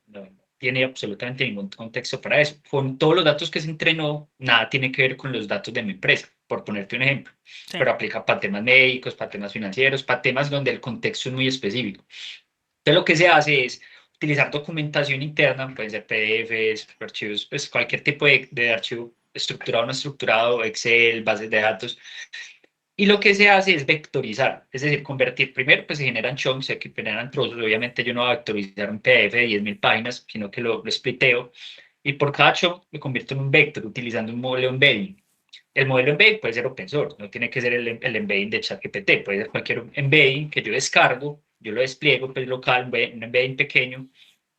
Speaker 2: tiene absolutamente ningún contexto para eso. Con todos los datos que se entrenó, nada tiene que ver con los datos de mi empresa, por ponerte un ejemplo.
Speaker 1: sí.
Speaker 2: Pero aplica para temas médicos, para temas financieros, para temas donde el contexto es muy específico. Entonces lo que se hace es utilizar documentación interna, pueden ser PDFs, archivos, pues cualquier tipo de archivo estructurado o no estructurado, Excel, bases de datos, y lo que se hace es vectorizar, es decir, convertir. Primero, pues se generan chunks, se generan trozos. Obviamente yo no voy a vectorizar un PDF de 10.000 páginas, sino que lo spliteo. Y por cada chunk lo convierto en un vector utilizando un modelo embedding. El modelo embedding puede ser open source, no tiene que ser el embedding de ChatGPT, puede ser cualquier embedding que yo descargo, yo lo despliego, pues local, un embedding pequeño,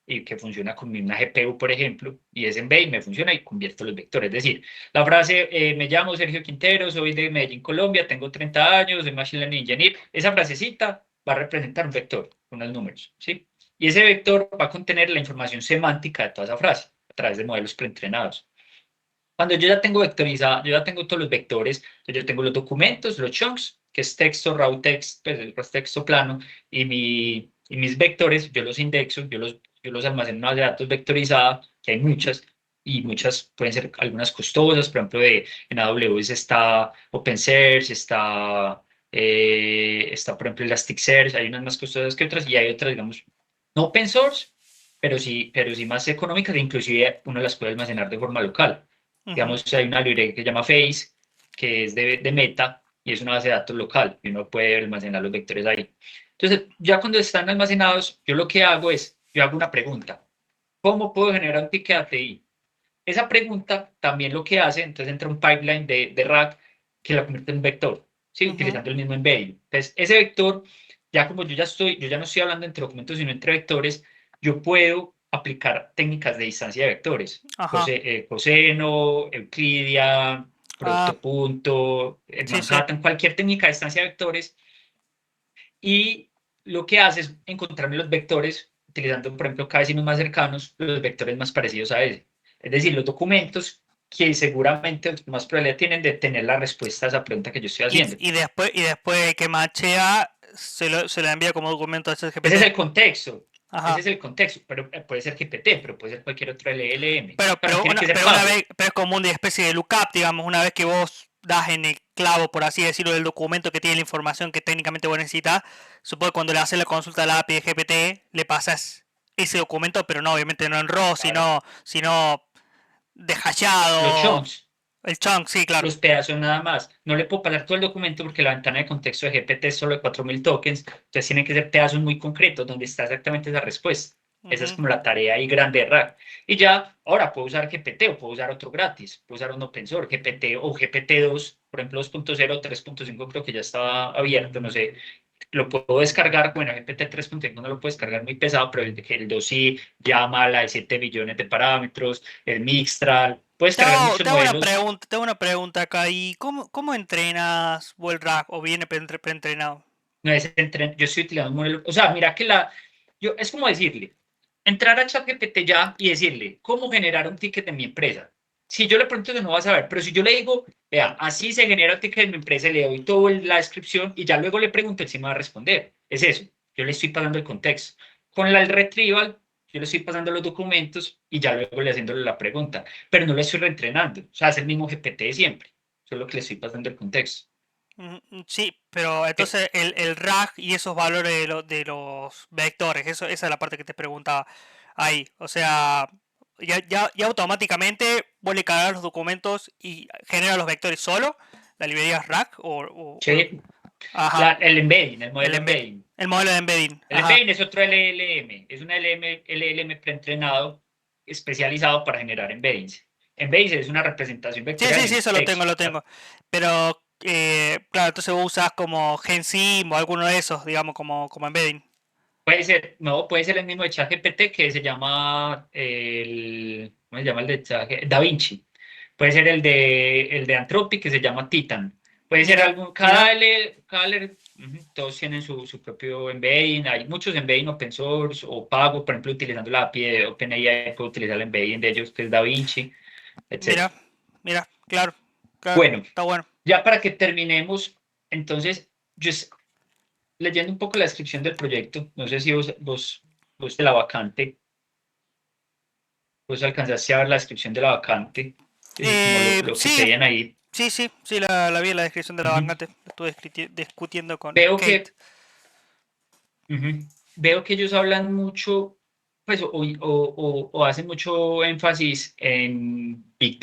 Speaker 2: y que funciona con una GPU, por ejemplo, y ese embedding me funciona y convierto los vectores. Es decir, la frase, me llamo Sergio Quintero, soy de Medellín, Colombia, tengo 30 años, soy Machine Learning Engineer, esa frasecita va a representar un vector, unos números, ¿sí? Y ese vector va a contener la información semántica de toda esa frase a través de modelos preentrenados. Cuando yo ya tengo vectorizada, yo ya tengo todos los vectores, yo tengo los documentos, los chunks, que es texto, raw text, pues el texto plano, y mis vectores, yo los indexo, yo los almaceno en una base de datos vectorizada, que hay muchas, y muchas pueden ser algunas costosas, por ejemplo, en AWS está OpenSearch, está por ejemplo Elasticsearch, hay unas más costosas que otras y hay otras, digamos, no open source, pero sí más económicas, e inclusive uno las puede almacenar de forma local.
Speaker 1: Ujú.
Speaker 2: Digamos, hay una librería que se llama Face, que es de Meta, y es una base de datos local, y uno puede almacenar los vectores ahí. Entonces, ya cuando están almacenados, yo lo que hago es, yo hago una pregunta. ¿Cómo puedo generar un ticket API? Esa pregunta también lo que hace, entonces entra un pipeline de RAG que lo convierte en un vector, ¿sí?
Speaker 1: Ujú.
Speaker 2: Utilizando el mismo embedding. Entonces, ese vector, ya como yo ya no estoy hablando entre documentos, sino entre vectores, yo puedo aplicar técnicas de distancia de vectores.
Speaker 1: Ajá.
Speaker 2: Coseno, Euclidia,
Speaker 1: Ah,
Speaker 2: producto punto,
Speaker 1: sí, sí.
Speaker 2: Manhattan, cualquier técnica de distancia de vectores. Y lo que hace es encontrarme los vectores, utilizando, por ejemplo, cada vez más cercanos, los vectores más parecidos a ese. Es decir, los documentos que seguramente más probabilidad tienen de tener la respuesta a esa pregunta que yo estoy haciendo.
Speaker 1: Y después de que machea, se lo envía como documento a
Speaker 2: Ese es
Speaker 1: ChatGPT.
Speaker 2: el contexto. Ese
Speaker 1: Ajá.
Speaker 2: es el contexto, pero puede ser GPT, pero puede ser cualquier otro LLM.
Speaker 1: Pero,
Speaker 2: Claro, no tiene que ser
Speaker 1: pero una
Speaker 2: pago.
Speaker 1: vez, pero es como una especie de lookup, digamos, una vez que vos das en el clavo, por así decirlo, del documento que tiene la información que técnicamente vos necesitas, supongo que cuando le haces la consulta a la API de GPT, le pasas ese documento, pero no, obviamente no en RAW,
Speaker 2: Claro.
Speaker 1: sino
Speaker 2: Los
Speaker 1: dehashado,
Speaker 2: chunks,
Speaker 1: el chunk, sí, claro.
Speaker 2: los pedazos nada más. No le puedo pasar todo el documento porque la ventana de contexto de GPT es solo de 4000 tokens, entonces tienen que ser pedazos muy concretos donde está exactamente esa respuesta. Esa es
Speaker 1: Ujú.
Speaker 2: como la tarea ahí grande de RAG. Y ya, ahora puedo usar GPT o puedo usar otro gratis, puedo usar un open source, GPT o GPT 2, por ejemplo 2.0, 3.5 creo que ya estaba abierto, no sé, lo puedo descargar. Bueno, GPT 3.5 no lo puedo descargar muy pesado, pero el 2 sí, llama la de 7 billones de parámetros, el Mixtral, puedes cargar muchos modelos.
Speaker 1: Tengo una pregunta acá. ¿Y cómo entrenas WebRAG o viene preentrenado?
Speaker 2: No es yo estoy utilizando un modelo. O sea, mira que es como decirle, entrar a ChatGPT ya y decirle, ¿cómo generar un ticket en mi empresa? Si yo le pregunto, no vas a ver, pero si yo le digo, vea, así se genera un ticket en mi empresa, le doy toda la descripción y ya luego le pregunto, él sí me va a responder. Es eso, yo le estoy pasando el contexto. Con el retrieval, yo le estoy pasando los documentos y ya luego le haciéndole la pregunta, pero no le estoy reentrenando. O sea, es el mismo GPT de siempre, solo que le estoy pasando el contexto.
Speaker 1: Sí, pero
Speaker 2: Eh,
Speaker 1: entonces el RAG y esos valores de los vectores, esa es la parte que te preguntaba ahí. O sea, ya automáticamente vos le cargas los documentos y genera los vectores solo, la librería RAG
Speaker 2: che,
Speaker 1: ajá,
Speaker 2: el embedding, el
Speaker 1: el
Speaker 2: modelo
Speaker 1: embed,
Speaker 2: embedding.
Speaker 1: el modelo de embedding,
Speaker 2: El
Speaker 1: ajá.
Speaker 2: embedding es otro LLM, es un LLM preentrenado especializado para generar embeddings. Embeddings es una representación
Speaker 1: Sí,
Speaker 2: vectorial
Speaker 1: sí, sí,
Speaker 2: en
Speaker 1: eso
Speaker 2: texto.
Speaker 1: lo tengo. Pero, claro, entonces vos usás como GenSim o alguno de esos, digamos, como embedding.
Speaker 2: Puede ser, no, puede ser el mismo de ChatGPT que se llama ¿cómo se llama el de ChatGPT? DaVinci. Puede ser el de Anthropic que se llama Titan. Puede ser
Speaker 1: Mira,
Speaker 2: algún,
Speaker 1: mira.
Speaker 2: todos tienen su propio embedding. Hay muchos embedding open source o pago, por ejemplo, utilizando la API de OpenAI, puedo utilizar el embedding de ellos, que es DaVinci,
Speaker 1: Mira,
Speaker 2: etcétera.
Speaker 1: mira, claro, claro,
Speaker 2: Bueno,
Speaker 1: está bueno.
Speaker 2: ya para que terminemos, entonces, leyendo un poco la descripción del proyecto, no sé si vos de la vacante. Pues alcanzaste a ver la descripción de la vacante, como lo que
Speaker 1: Sí,
Speaker 2: pedían ahí.
Speaker 1: sí, la vi en la descripción de la
Speaker 2: Ujú.
Speaker 1: vacante. Estuve discutiendo con
Speaker 2: Veo
Speaker 1: Kate.
Speaker 2: que, ujú, veo que ellos hablan mucho, pues, o hacen mucho énfasis en Big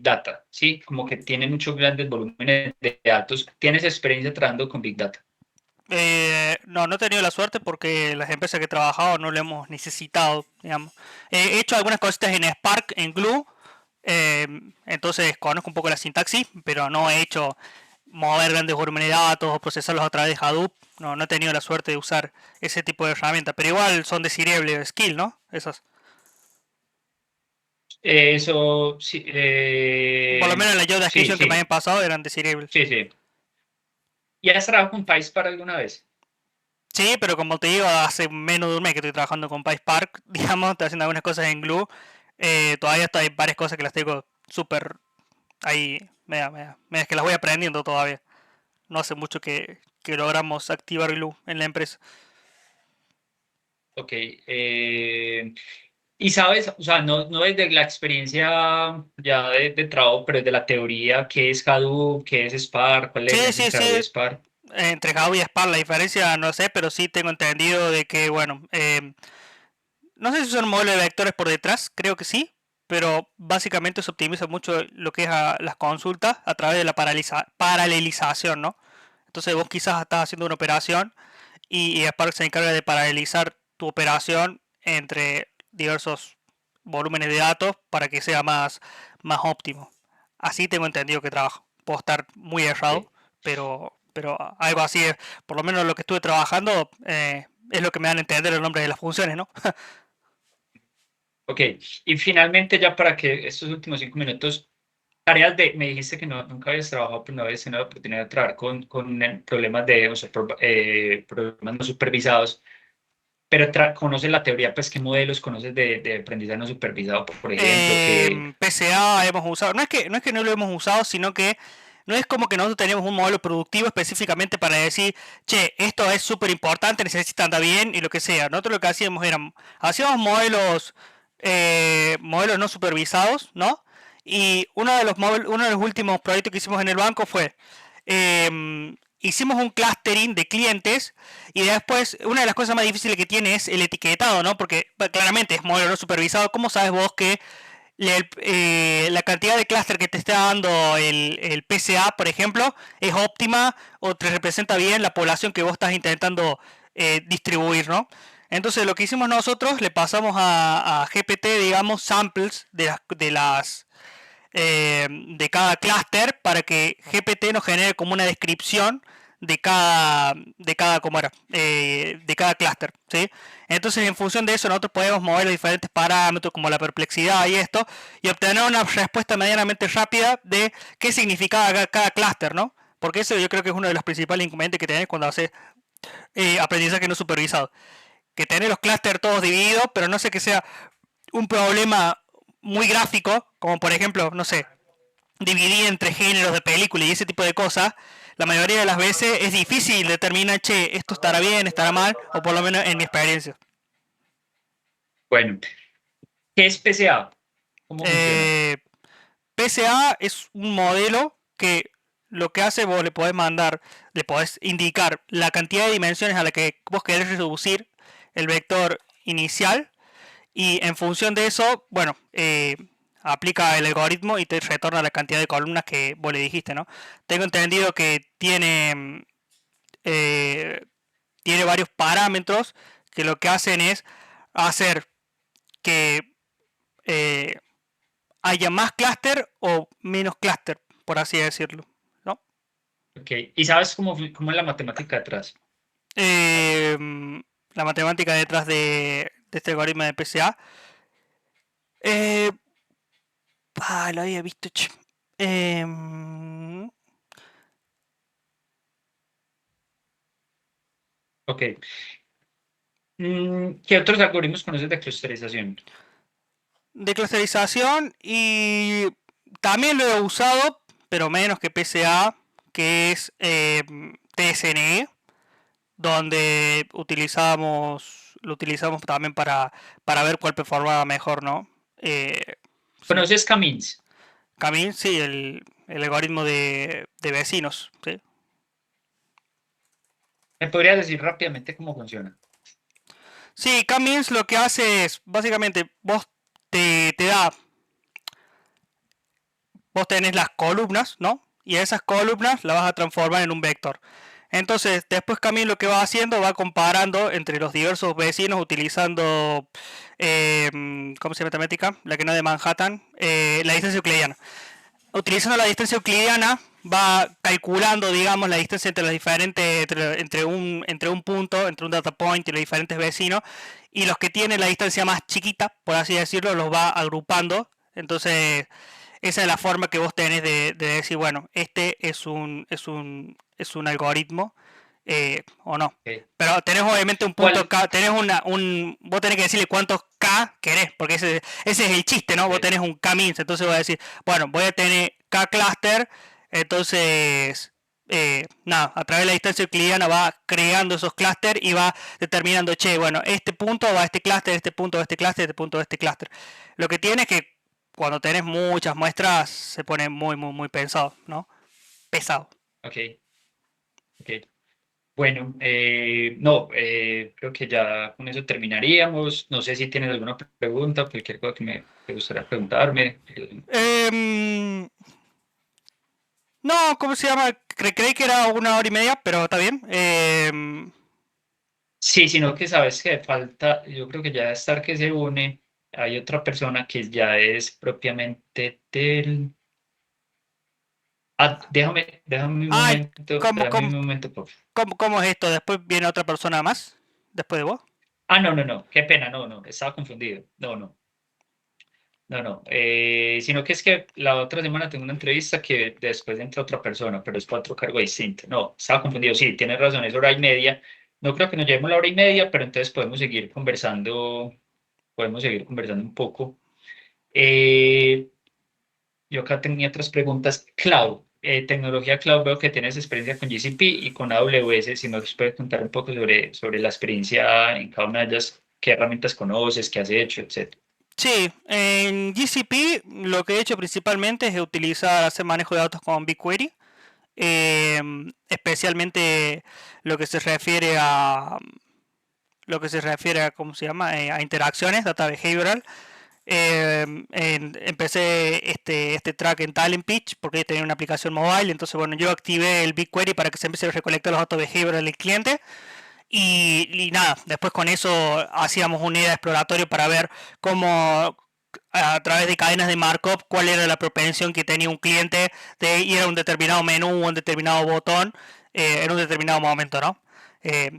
Speaker 2: Data, ¿sí? Como que tienen muchos grandes volúmenes de datos. ¿Tienes experiencia trabajando con Big Data?
Speaker 1: No, no he tenido la suerte porque las empresas que he trabajado no lo hemos necesitado, digamos. He hecho algunas cositas en Spark, en Glue, eh, entonces conozco un poco la sintaxis, pero no he hecho mover grandes volúmenes de datos o procesarlos a través de Hadoop. No, no he tenido la suerte de usar ese tipo de herramientas, pero igual son de skill, ¿no? Esas.
Speaker 2: Eso, sí,
Speaker 1: Por lo menos en la job
Speaker 2: sí,
Speaker 1: description que me habían
Speaker 2: sí,
Speaker 1: pasado eran desirables.
Speaker 2: sí, sí. ¿Y has trabajado con PySpark alguna vez?
Speaker 1: Sí, pero como te digo, hace menos de un mes que estoy trabajando con PySpark, digamos, estoy haciendo algunas cosas en Glue. Todavía hay varias cosas que las tengo súper ahí, media que las voy aprendiendo todavía. No hace mucho que logramos activar Glue en la empresa.
Speaker 2: Ok. Y sabes, o sea, no desde la experiencia ya de trabajo, pero desde la teoría, ¿qué es Hadoop? ¿Qué es Spark? ¿Cuál es la
Speaker 1: Sí,
Speaker 2: diferencia
Speaker 1: sí,
Speaker 2: entre Hadoop y
Speaker 1: sí.
Speaker 2: Spark?
Speaker 1: Entre Java y Spark la diferencia no sé, pero sí tengo entendido de que, bueno, no sé si son modelos de vectores por detrás, creo que sí, pero básicamente se optimiza mucho lo que es las consultas a través de la paralelización, ¿no? Entonces vos quizás estás haciendo una operación y Spark se encarga de paralelizar tu operación entre diversos volúmenes de datos para que sea más óptimo. Así tengo entendido que trabajo. Puedo estar muy errado,
Speaker 2: Ok.
Speaker 1: pero algo así es. Por lo menos lo que estuve trabajando es lo que me dan a entender el nombre de las funciones, ¿no?
Speaker 2: Ok, y finalmente ya para que estos últimos 5 minutos, tareas me dijiste que nunca habías trabajado, pues no habías tenido la oportunidad de trabajar con problemas o sea, problemas no supervisados, pero conoces la teoría, pues qué modelos conoces de aprendizaje no supervisado, por ejemplo, que,
Speaker 1: PCA hemos usado. No es que no lo hemos usado, sino que no es como que nosotros tenemos un modelo productivo específicamente para decir, che, esto es súper importante, necesita andar bien y lo que sea. Nosotros lo que hacíamos era, hacíamos modelos no supervisados, ¿no? Y uno de los últimos proyectos que hicimos en el banco fue, hicimos un clustering de clientes y después una de las cosas más difíciles que tiene es el etiquetado, ¿no? Porque claramente es modelo no supervisado. ¿Cómo sabes vos que la cantidad de clúster que te está dando el PCA, por ejemplo, es óptima o te representa bien la población que vos estás intentando distribuir, ¿no? Entonces lo que hicimos nosotros, le pasamos a GPT, digamos, samples de cada clúster para que GPT nos genere como una descripción ¿cómo era? De cada clúster, ¿sí? Entonces, en función de eso, nosotros podemos mover los diferentes parámetros como la perplejidad y esto, y obtener una respuesta medianamente rápida de qué significaba cada clúster, ¿no? Porque eso yo creo que es uno de los principales inconvenientes que tenés cuando haces aprendizaje no supervisado. Que tenés los clústeres todos divididos, pero no sé que sea un problema muy gráfico, como por ejemplo, no sé, dividir entre géneros de película y ese tipo de cosas, la mayoría de las veces es difícil determinar, che, esto estará bien, estará mal, o por lo menos en mi experiencia.
Speaker 2: bueno, ¿qué es PCA? ¿Cómo funciona?
Speaker 1: Eh, PCA es un modelo que lo que hace vos le podés mandar, le podés indicar la cantidad de dimensiones a la que vos querés reducir el vector inicial y en función de eso, bueno, aplica el algoritmo y te retorna la cantidad de columnas que vos le dijiste, ¿no? Tengo entendido que eh, tiene varios parámetros que lo que hacen es hacer que eh, haya más clúster o menos clúster, por así decirlo, ¿no?
Speaker 2: Ok, ¿y sabes cómo es la matemática detrás?
Speaker 1: Eh, la matemática detrás de este algoritmo de PCA. Eh, lo había visto. Eh,
Speaker 2: Ok. ¿Qué otros algoritmos conoces de clusterización?
Speaker 1: de clusterización y también lo he usado, pero menos que PCA, que es TSNE, donde lo utilizamos también para ver cuál performaba mejor, ¿no? Sí.
Speaker 2: ¿Conoces Camins?
Speaker 1: Camille, sí, el algoritmo de vecinos, ¿sí?
Speaker 2: ¿Me podrías decir rápidamente cómo funciona?
Speaker 1: Sí, Camins lo que hace es, básicamente, te da, vos tenés las columnas, ¿no? Y esas columnas las vas a transformar en un vector. Entonces, después Camille lo que va haciendo va comparando entre los diversos vecinos utilizando, ¿cómo se llama esta métrica? La que no es de Manhattan, la distancia euclidiana. Utilizando la distancia euclidiana va calculando, digamos, la distancia entre los diferentes, entre un punto, entre un data point y los diferentes vecinos, y los que tienen la distancia más chiquita, por así decirlo, los va agrupando. Entonces, esa es la forma que vos tenés de decir, bueno, este es un algoritmo o no.
Speaker 2: Ok.
Speaker 1: Pero tenés obviamente un punto
Speaker 2: ¿Cuál?
Speaker 1: K, vos tenés que decirle cuántos K querés, porque ese es el chiste, ¿no? Vos
Speaker 2: Ok.
Speaker 1: tenés un K-means, entonces voy a decir, bueno, voy a tener K cluster, entonces nada, a través de la distancia euclidiana va creando esos clústeres y va determinando, che, bueno, este punto va a este clúster, este punto va a este clúster, este punto va a este clúster. Lo que tiene es que cuando tenés muchas muestras se pone muy, muy, muy pensado, ¿no? Pesado.
Speaker 2: Ok, ok. Bueno, no, creo que ya con eso terminaríamos. No sé si tienes alguna pregunta, cualquier cosa que me te gustaría preguntarme.
Speaker 1: Em, no, ¿cómo se llama? Creí que era 1 hora y media, pero está bien.
Speaker 2: Sí, sino que sabes que falta, yo creo que ya estar que se une, hay otra persona que ya es propiamente del... Ah,
Speaker 1: ah, ¿cómo,
Speaker 2: déjame
Speaker 1: cómo,
Speaker 2: un momento, por favor.
Speaker 1: cómo es esto? ¿Después viene otra persona más? ¿Después de vos?
Speaker 2: Ah, no, no, no, qué pena, no, no, estaba confundido. No, no, no, no. Sino que es que la otra semana tengo una entrevista que después entra otra persona, pero es para otro cargo distinto. No, estaba confundido, sí, tienes razón, es 1 hora y media. No creo que nos llevemos la 1 y media, pero entonces podemos seguir conversando un poco. Eh, yo acá tenía otras preguntas. Cloud, tecnología cloud, veo que tienes experiencia con GCP y con AWS. Si nos puedes contar un poco sobre la experiencia en cada una de ellas, qué herramientas conoces, qué has hecho, etcétera.
Speaker 1: Sí, en GCP lo que he hecho principalmente es utilizar, hacer manejo de datos con BigQuery, especialmente lo que se refiere a ¿cómo se llama? A interacciones, data behavioral. Empecé este track en Talent Pitch porque tenía una aplicación mobile, entonces bueno, yo activé el BigQuery para que se empiece a recolectar los datos behavioral del cliente. Y nada, después con eso hacíamos un idea exploratorio para ver cómo a través de cadenas de markup cuál era la propensión que tenía un cliente de ir a un determinado menú o un determinado botón en un determinado momento, ¿no? Eh,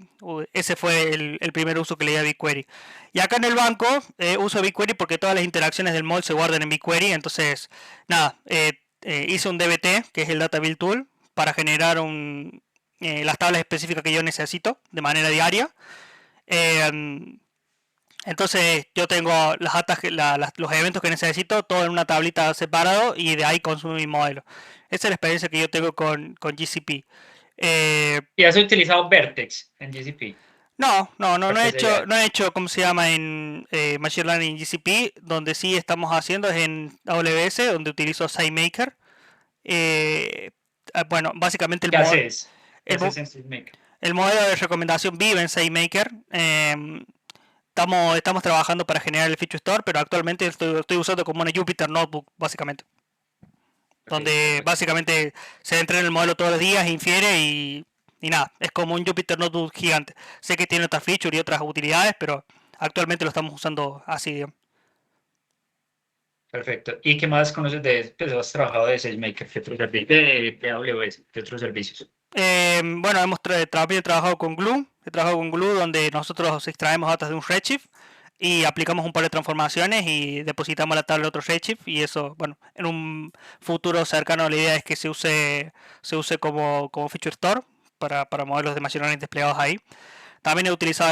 Speaker 1: Ese fue el primer uso que le di a BigQuery. Y acá en el banco uso BigQuery porque todas las interacciones del mod se guardan en BigQuery, entonces nada, hice un DBT, que es el Data Build Tool, para generar las tablas específicas que yo necesito de manera diaria. Eh, entonces yo tengo los eventos que necesito, todo en una tablita separado y de ahí consumo mi modelo. Esa es la experiencia que yo tengo con GCP. Eh,
Speaker 2: ¿Y has utilizado Vertex en GCP?
Speaker 1: no he
Speaker 2: Vertex
Speaker 1: hecho,
Speaker 2: AI.
Speaker 1: no he hecho, ¿cómo se llama? En Machine Learning GCP, donde sí estamos haciendo es en AWS, donde utilizo SageMaker. Eh, bueno, básicamente
Speaker 2: ¿Qué haces? ¿Qué
Speaker 1: el,
Speaker 2: haces en SageMaker?
Speaker 1: el modelo de recomendación vive en SageMaker. Estamos trabajando para generar el Feature Store, pero actualmente estoy usando como una Jupyter Notebook, básicamente.
Speaker 2: Ok,
Speaker 1: Donde
Speaker 2: perfecto.
Speaker 1: básicamente se entrena el modelo todos los días, infiere y nada, es como un Jupyter Notebook gigante. Sé que tiene otras features y otras utilidades, pero actualmente lo estamos usando así, digamos.
Speaker 2: Perfecto. ¿Y qué más conoces pues has trabajado de SageMaker? ¿Qué otros servicios? De AWS, ¿qué otros servicios?
Speaker 1: Bueno, también trabajado con Glue. He trabajado con Glue donde nosotros extraemos datos de un Redshift y aplicamos un par de transformaciones y depositamos la tabla de otro Redshift y eso, bueno, en un futuro cercano la idea es que se use como Feature Store para modelos de Machine Learning desplegados ahí. También he utilizado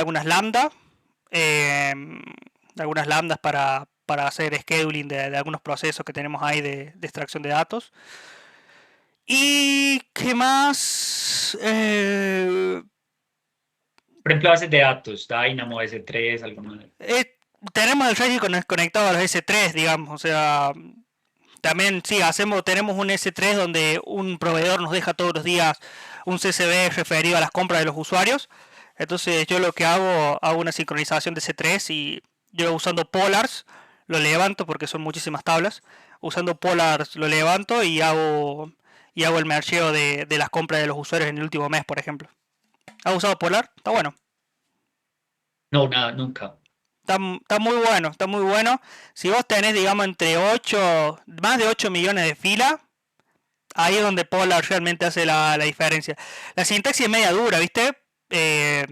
Speaker 1: eh, algunas lambdas para hacer scheduling de algunos procesos que tenemos ahí de extracción de datos. ¿Y qué más?
Speaker 2: Por ejemplo, bases de datos, Dynamo, S3, alguna.
Speaker 1: Tenemos el Redshift conectado a los S3, digamos, o sea, también sí, tenemos un S3 donde un proveedor nos deja todos los días un CSV referido a las compras de los usuarios. Entonces yo lo que hago una sincronización de S3 y yo usando Polars lo levanto porque son muchísimas tablas. Usando Polars lo levanto y hago el mergeo de las compras de los usuarios en el último mes, por ejemplo. ¿Has usado Polar? Está bueno.
Speaker 2: No, nada, nunca.
Speaker 1: Está muy bueno, está muy bueno. Si vos tenés, digamos, más de 8 millones de filas, ahí es donde Polar realmente hace la diferencia. La sintaxis es media dura, ¿viste? Eh,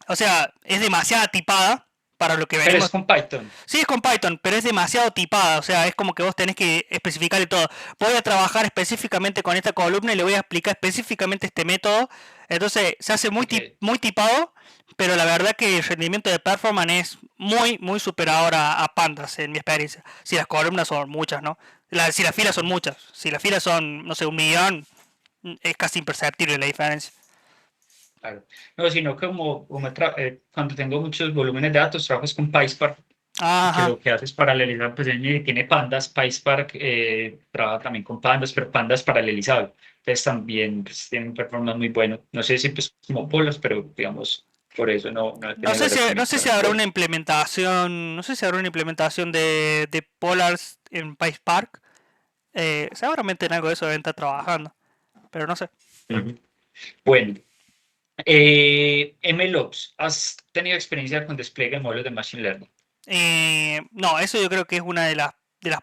Speaker 1: o sea, es demasiado tipada para lo que
Speaker 2: Pero es
Speaker 1: venimos.
Speaker 2: con Python.
Speaker 1: Sí, es con Python, pero es demasiado tipada, o sea, es como que vos tenés que especificarle todo. Voy a trabajar específicamente con esta columna y le voy a explicar específicamente este método. Entonces, se hace
Speaker 2: Ok,
Speaker 1: muy tipado, pero la verdad que el rendimiento de performance es muy, muy superador a Pandas en mi experiencia. Si las columnas son muchas, ¿no? Si las filas son muchas, si las filas son, no sé, 1 millón, es casi imperceptible la diferencia.
Speaker 2: Claro. No, sino cuando tengo muchos volúmenes de datos, trabajo con PySpark, que
Speaker 1: Ajá.
Speaker 2: lo que hace es paralelizar, pues tiene pandas, PySpark trabaja también con pandas, pero pandas paralelizado. Entonces también pues, tiene un performance muy bueno. No sé si pues como polos, pero digamos, por eso no he
Speaker 1: No
Speaker 2: tenido la
Speaker 1: sé si, no sé
Speaker 2: experiencia
Speaker 1: si
Speaker 2: con
Speaker 1: habrá una
Speaker 2: polos.
Speaker 1: implementación, no sé si habrá una implementación de Polars en PySpark. Seguramente en algo de eso deben estar trabajando, pero no sé.
Speaker 2: Ujú. Bueno, MLOps, ¿has tenido experiencia con despliegue de modelos de Machine Learning?
Speaker 1: No, eso yo creo que es una de las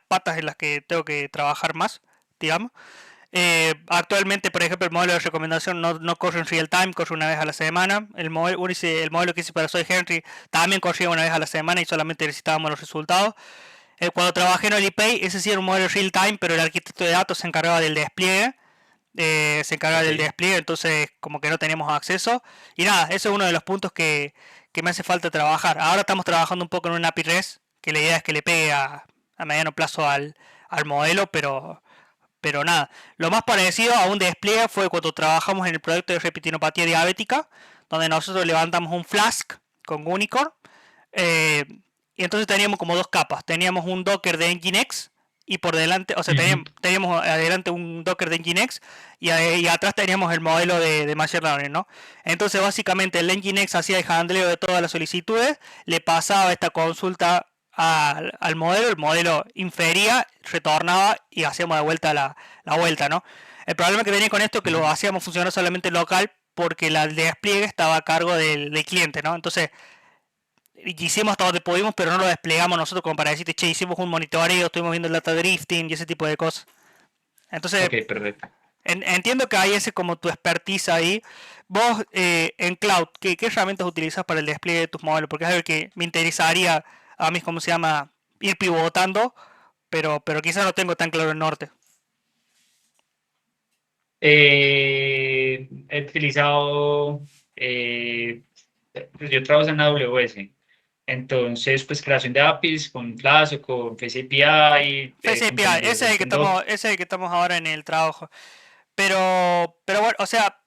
Speaker 1: patas en las que tengo que trabajar más, digamos. Actualmente, por ejemplo, el modelo de recomendación no corre en real time, corre una vez a la semana. El modelo que hice para Soy Henry también corría una vez a la semana y solamente necesitábamos los resultados. Cuando trabajé en Olipay, ese sí era un modelo real time, pero el arquitecto de datos se encargaba del despliegue.
Speaker 2: Ok.
Speaker 1: Entonces como que no teníamos acceso. Y nada, eso es uno de los puntos que me hace falta trabajar. Ahora estamos trabajando un poco en un API REST, que la idea es que le pegue a mediano plazo al modelo, pero nada. Lo más parecido a un despliegue fue cuando trabajamos en el proyecto de retinopatía diabética, donde nosotros levantamos un Flask con Unicorn. eh, y entonces teníamos como dos capas. Teníamos un Docker de Nginx y por delante, o sea,
Speaker 2: Ujú.
Speaker 1: teníamos adelante un Docker de Nginx y atrás teníamos el modelo de Machine Learning, ¿no? Entonces, básicamente, el Nginx hacía el handleo de todas las solicitudes, le pasaba esta consulta al modelo, el modelo infería, retornaba y hacíamos de vuelta la vuelta, ¿no? El problema que tenía con esto es que lo
Speaker 2: Ujú.
Speaker 1: hacíamos funcionar solamente local porque el despliegue estaba a cargo del cliente, ¿no? Entonces, hicimos hasta donde pudimos, pero no lo desplegamos nosotros como para decirte, che, hicimos un monitoreo, estuvimos viendo el data drifting y ese tipo de cosas. Entonces,
Speaker 2: Ok, perfecto.
Speaker 1: entiendo que hay ese como tu expertise ahí. Vos, en cloud, ¿qué herramientas utilizas para el despliegue de tus modelos? Porque es algo que me interesaría a mí, ¿cómo se llama? Ir pivotando, pero quizás no tengo tan claro el norte.
Speaker 2: He utilizado, pues yo trabajo en AWS, entonces pues creación de APIs con Flask o con Face API,
Speaker 1: Face API,
Speaker 2: containerización con Docker.
Speaker 1: ese es el que estamos ahora en el trabajo. Pero bueno, o sea,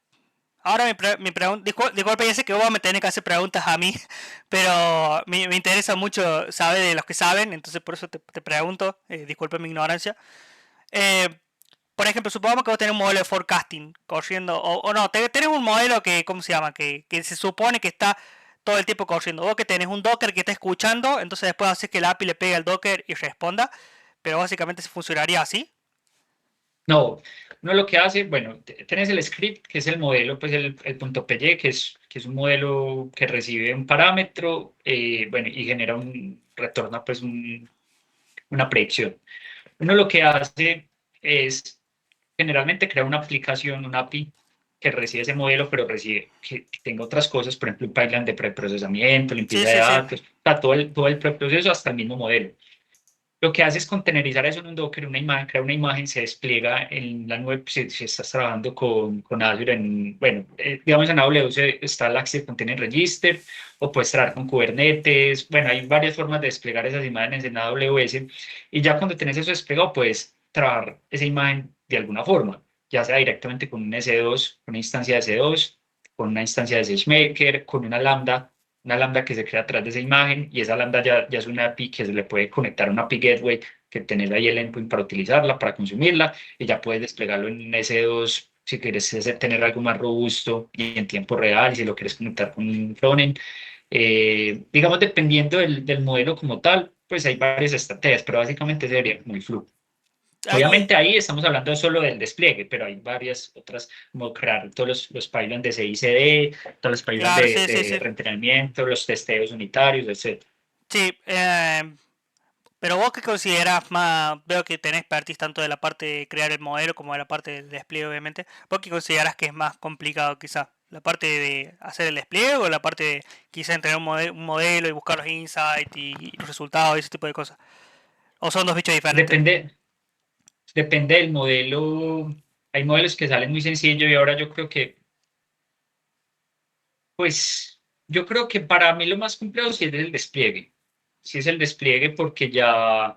Speaker 1: ahora mi pregunta, disculpe, ya sé que vos me tenés que hacer preguntas a mí, pero me interesa mucho saber de los que saben, entonces por eso te pregunto, disculpe mi ignorancia. Eh, por ejemplo, supongamos que vos tenés un modelo de forecasting corriendo, o no, tenés un modelo que, ¿cómo se llama? Que se supone que está todo el tiempo corriendo. Vos que tenés un Docker que está escuchando, entonces después haces que el API le pegue al Docker y responda, pero básicamente se funcionaría así.
Speaker 2: No, uno lo que hace, bueno, tenés el script, que es el modelo, pues el punto .py, que es un modelo que recibe un parámetro, bueno, y genera retorna pues una predicción. Uno lo que hace es generalmente crea una aplicación, una API que recibe ese modelo, pero recibe que tenga otras cosas, por ejemplo, un pipeline de preprocesamiento,
Speaker 1: Sí,
Speaker 2: limpieza de
Speaker 1: sí, sí.
Speaker 2: datos, o sea, todo el preproceso hasta el mismo modelo. Lo que hace es contenerizar eso en un Docker, una imagen, crea una imagen, se despliega en la nube, si estás trabajando con Azure, bueno, digamos en AWS está el Active Container Register, o puedes trabajar con Kubernetes, bueno, hay varias formas de desplegar esas imágenes en AWS, y ya cuando tienes eso desplegado, puedes trabajar esa imagen de alguna forma, ya sea directamente con un S2, con una instancia de S2, con una instancia de SageMaker, con una lambda que se crea atrás de esa imagen y esa lambda ya es una API que se le puede conectar a una API Gateway que tenés ahí el endpoint para utilizarla, para consumirla y ya puedes desplegarlo en S2 si quieres tener algo más robusto y en tiempo real y si lo quieres conectar con un frontend. Digamos, dependiendo del modelo como tal, pues hay varias estrategias, pero básicamente sería muy flujo.
Speaker 1: Ahí,
Speaker 2: Obviamente ahí estamos hablando solo del despliegue, pero hay varias otras, como crear todos los pipelines de CI/CD, todos los pipelines
Speaker 1: claro, sí, sí,
Speaker 2: de
Speaker 1: sí.
Speaker 2: reentrenamiento, los testeos unitarios, etc.
Speaker 1: Sí, pero vos qué considerás más, veo que tenés expertise tanto de la parte de crear el modelo como de la parte del despliegue, obviamente. ¿Vos qué considerás que es más complicado quizá? ¿La parte de hacer el despliegue o la parte de quizá entrenar un modelo y buscar los insights y los resultados y ese tipo de cosas? ¿O son dos bichos diferentes?
Speaker 2: Depende, depende del modelo. Hay modelos que salen muy sencillos y ahora yo creo que, pues, yo creo que para mí lo más complejo sí es el despliegue. Sí es el despliegue porque ya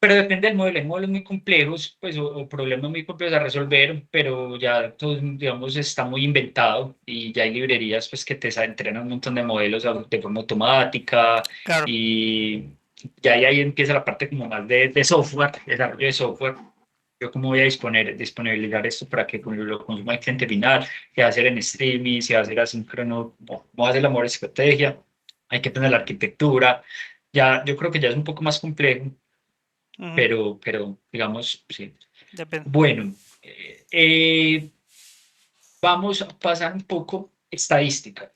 Speaker 2: Pero depende del modelo. Hay modelos muy complejos, pues, o problemas muy complejos a resolver, pero ya todo, digamos, está muy inventado y ya hay librerías, pues, que entrenan un montón de modelos de forma automática
Speaker 1: Claro.
Speaker 2: y ya ahí empieza la parte como más de software, desarrollo de software. Yo cómo voy a disponibilizar esto para que lo consuma el cliente final, qué va a hacer en streaming, si va a hacer asíncrono, cómo va a hacer la mejor estrategia, hay que tener la arquitectura. Ya, yo creo que ya es un poco más complejo,
Speaker 1: Ujú.
Speaker 2: pero digamos, sí.
Speaker 1: Depende.
Speaker 2: Bueno, vamos a pasar un poco estadística.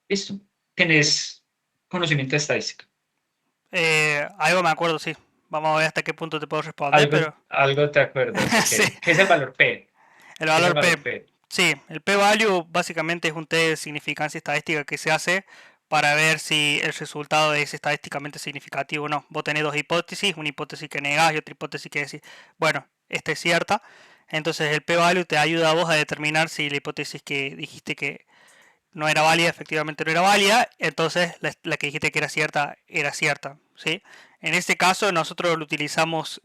Speaker 2: ¿Listo? ¿Tenés conocimiento de estadística?
Speaker 1: Algo me acuerdo, sí. Vamos a ver hasta qué punto te puedo responder,
Speaker 2: Algo,
Speaker 1: pero
Speaker 2: algo te acuerdas, ok.
Speaker 1: sí.
Speaker 2: ¿Qué es el valor P?
Speaker 1: El
Speaker 2: ¿Qué es el
Speaker 1: valor P.
Speaker 2: valor P?
Speaker 1: Sí, el p-value básicamente es un test de significancia estadística que se hace para ver si el resultado es estadísticamente significativo o no. Vos tenés dos hipótesis, una hipótesis que negás y otra hipótesis que decís, bueno, esta es cierta. Entonces el p-value te ayuda a vos a determinar si la hipótesis que dijiste que no era válida, efectivamente no era válida, entonces la que dijiste que era cierta, ¿sí? En este caso nosotros lo utilizamos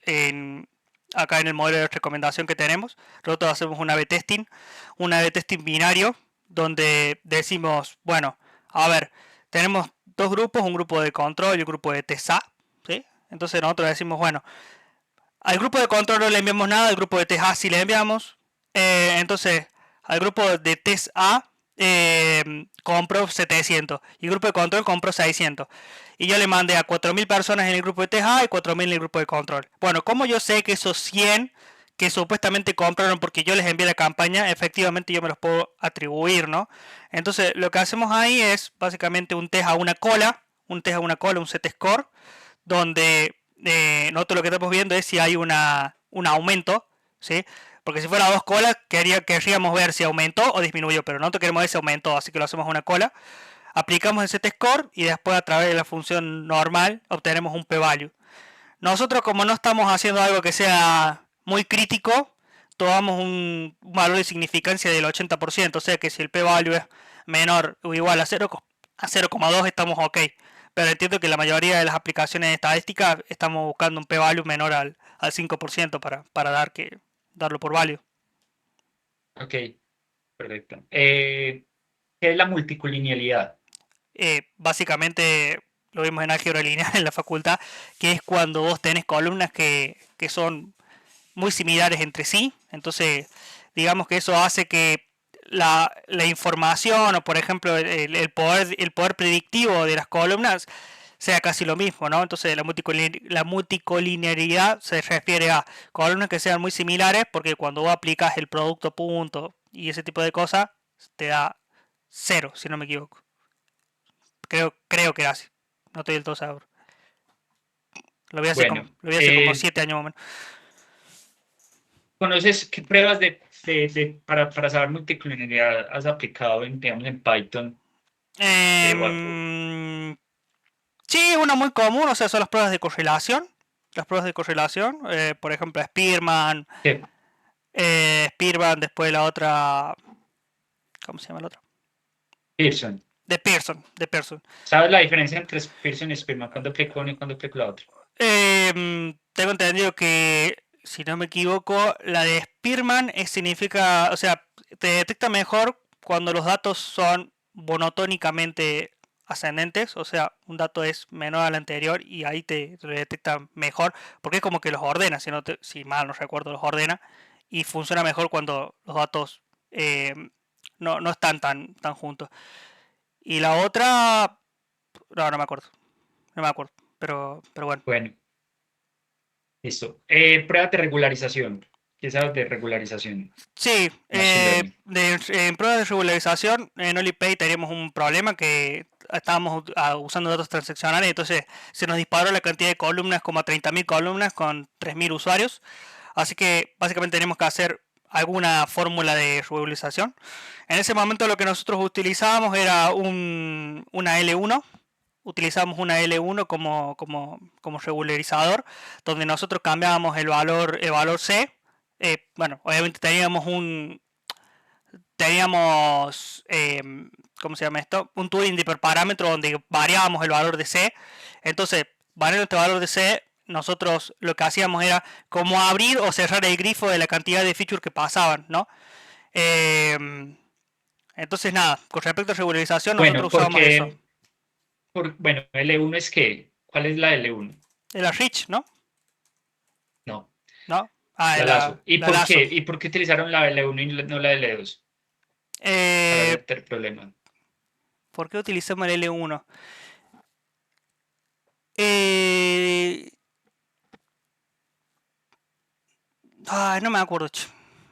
Speaker 1: acá en el modelo de recomendación que tenemos. Nosotros hacemos un A/B testing binario, donde decimos, bueno, a ver, tenemos dos grupos, un grupo de control y un grupo de test A, ¿sí? Entonces nosotros decimos, bueno, al grupo de control no le enviamos nada, al grupo de test A sí le enviamos. Entonces, al grupo de test A compró 700 y el grupo de control compró 600. Y yo le mandé a 4000 personas en el grupo de test A y 4000 en el grupo de control. Bueno, ¿cómo yo sé que esos 100 que supuestamente compraron porque yo les envié la campaña, efectivamente yo me los puedo atribuir, ¿no? Entonces, lo que hacemos ahí es básicamente un test a una cola, un set score, donde nosotros lo que estamos viendo es si hay un aumento, ¿sí? Porque si fuera dos colas, querríamos ver si aumentó o disminuyó, pero nosotros queremos ver si aumentó, así que lo hacemos a una cola. Aplicamos el set score y después a través de la función normal obtenemos un p-value. Nosotros, como no estamos haciendo algo que sea muy crítico, tomamos un valor de significancia del 80%, o sea que si el p-value es menor o igual a 0,2 estamos ok. Pero entiendo que la mayoría de las aplicaciones estadísticas estamos buscando un p-value menor al 5% para darlo por válido.
Speaker 2: Ok, perfecto. ¿Qué es la multicolinialidad?
Speaker 1: Básicamente lo vimos en álgebra lineal en la facultad, que es cuando vos tenés columnas que son muy similares entre sí. Entonces, digamos que eso hace que la información o, por ejemplo, el poder predictivo de las columnas sea casi lo mismo, ¿no? Entonces, la multicolinearidad se refiere a columnas que sean muy similares, porque cuando vos aplicas el producto punto y ese tipo de cosas, te da cero, si no me equivoco. Creo que era así. No estoy del todo seguro.
Speaker 2: Bueno,
Speaker 1: Lo vi hace como 7 años más o menos.
Speaker 2: ¿conoces qué pruebas para saber multicolinialidad has aplicado en, digamos, en Python? O
Speaker 1: Em, Sí, una muy común, o sea, son las pruebas de correlación. Las pruebas de correlación, por ejemplo,
Speaker 2: qué
Speaker 1: Spearman, después la otra, ¿cómo se llama la otra?
Speaker 2: Pearson.
Speaker 1: De Pearson.
Speaker 2: ¿Sabes la diferencia entre Pearson y Spearman? ¿Cuándo aplico uno y cuándo aplico la otra?
Speaker 1: Tengo entendido que, si no me equivoco, la de Spearman significa, o sea, te detecta mejor cuando los datos son monotónicamente ascendentes, o sea, un dato es menor al anterior y ahí te lo detecta mejor, porque es como que los ordena, si mal no recuerdo, los ordena y funciona mejor cuando los datos eh, no están tan juntos. Y la otra, no me acuerdo, no me acuerdo, pero bueno.
Speaker 2: Bueno, listo. Pruebas de regularización. ¿Qué sabes de regularización?
Speaker 1: Sí,
Speaker 2: Machine Learning.
Speaker 1: en pruebas de regularización en OliPay teníamos un problema que estábamos usando datos transaccionales, entonces se nos disparó la cantidad de columnas como a 30.000 columnas con 3.000 usuarios, así que básicamente tenemos que hacer alguna fórmula de regularización. En ese momento lo que nosotros utilizábamos era una L1, utilizamos una L1 como regularizador, donde nosotros cambiábamos el valor C. Bueno, obviamente teníamos ¿cómo se llama esto? Un turing de hiperparámetro donde variábamos el valor de C. Entonces, variando este valor de C, nosotros lo que hacíamos era como abrir o cerrar el grifo de la cantidad de features que pasaban, ¿no? Em, entonces, nada, con respecto a regularización,
Speaker 2: Bueno,
Speaker 1: nosotros usábamos eso.
Speaker 2: bueno, L1 es que, ¿cuál es la L1?
Speaker 1: De la Rich, ¿no?
Speaker 2: No,
Speaker 1: ¿No? Ah, de
Speaker 2: la Lazo. ¿Y
Speaker 1: la
Speaker 2: por
Speaker 1: Lazo.
Speaker 2: qué? ¿Y por qué utilizaron la L1 y no la L2 para
Speaker 1: Eh,
Speaker 2: ese problema?
Speaker 1: ¿Por qué utilizamos el L1? Eh, no me acuerdo, che.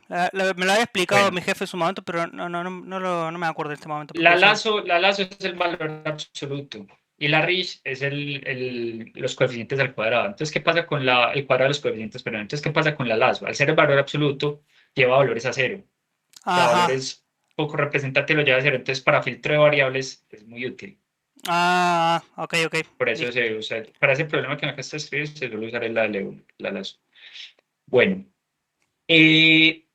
Speaker 1: Me lo había explicado mi
Speaker 2: Bueno,
Speaker 1: jefe en su momento, pero no me acuerdo en este momento porque
Speaker 2: La Lazo es el valor absoluto y la Rich es los coeficientes al cuadrado. Entonces, ¿qué pasa con el cuadrado de los coeficientes? Pero entonces, ¿qué pasa con la Lazo? Al ser el valor absoluto, lleva valores a cero. O sea,
Speaker 1: Ajá.
Speaker 2: valores poco representantes lo lleva a cero. Entonces, para filtro de variables es muy útil.
Speaker 1: Ah, ok, ok.
Speaker 2: Por eso
Speaker 1: Listo.
Speaker 2: se usa, para ese problema que me acabas de escribir, se suele usar el L1, la Lazo. Bueno, eh,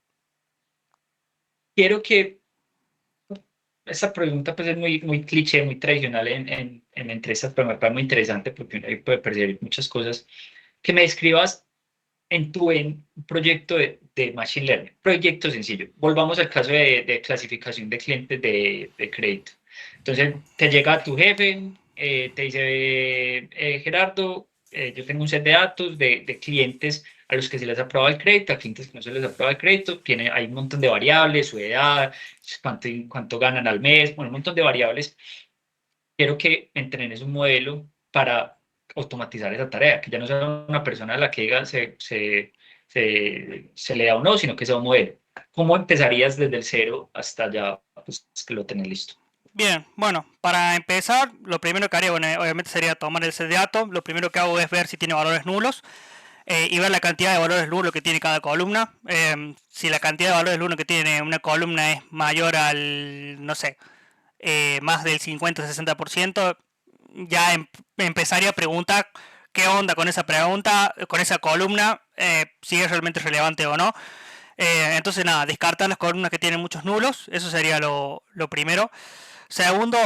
Speaker 2: quiero que esta pregunta pues es muy cliché, muy tradicional en entrevistas, pero me parece muy interesante porque uno ahí puede percibir muchas cosas. Que me describas en un proyecto de Machine Learning, proyecto sencillo. Volvamos al caso de clasificación de clientes de crédito. Entonces, te llega tu jefe, te dice, Gerardo, yo tengo un set de datos de clientes a los que se les aprueba el crédito, a clientes que no se les aprueba el crédito, hay un montón de variables, su edad, cuánto ganan al mes, bueno, un montón de variables. Quiero que entrenes un modelo para automatizar esa tarea, que ya no sea una persona a la que diga se le da o no, sino que sea un modelo. ¿Cómo empezarías desde el cero hasta ya pues, que lo tenés listo?
Speaker 1: Bien, bueno, para empezar, lo primero que haría, bueno, obviamente sería tomar el set de datos. Lo primero que hago es ver si tiene valores nulos y ver la cantidad de valores nulos que tiene cada columna. Si la cantidad de valores nulos que tiene una columna es mayor al, no sé, más del 50-60%, ya empezaría a preguntar qué onda con esa pregunta, con esa columna, si es realmente relevante o no. Entonces, nada, descartar las columnas que tienen muchos nulos, eso sería lo primero. Segundo,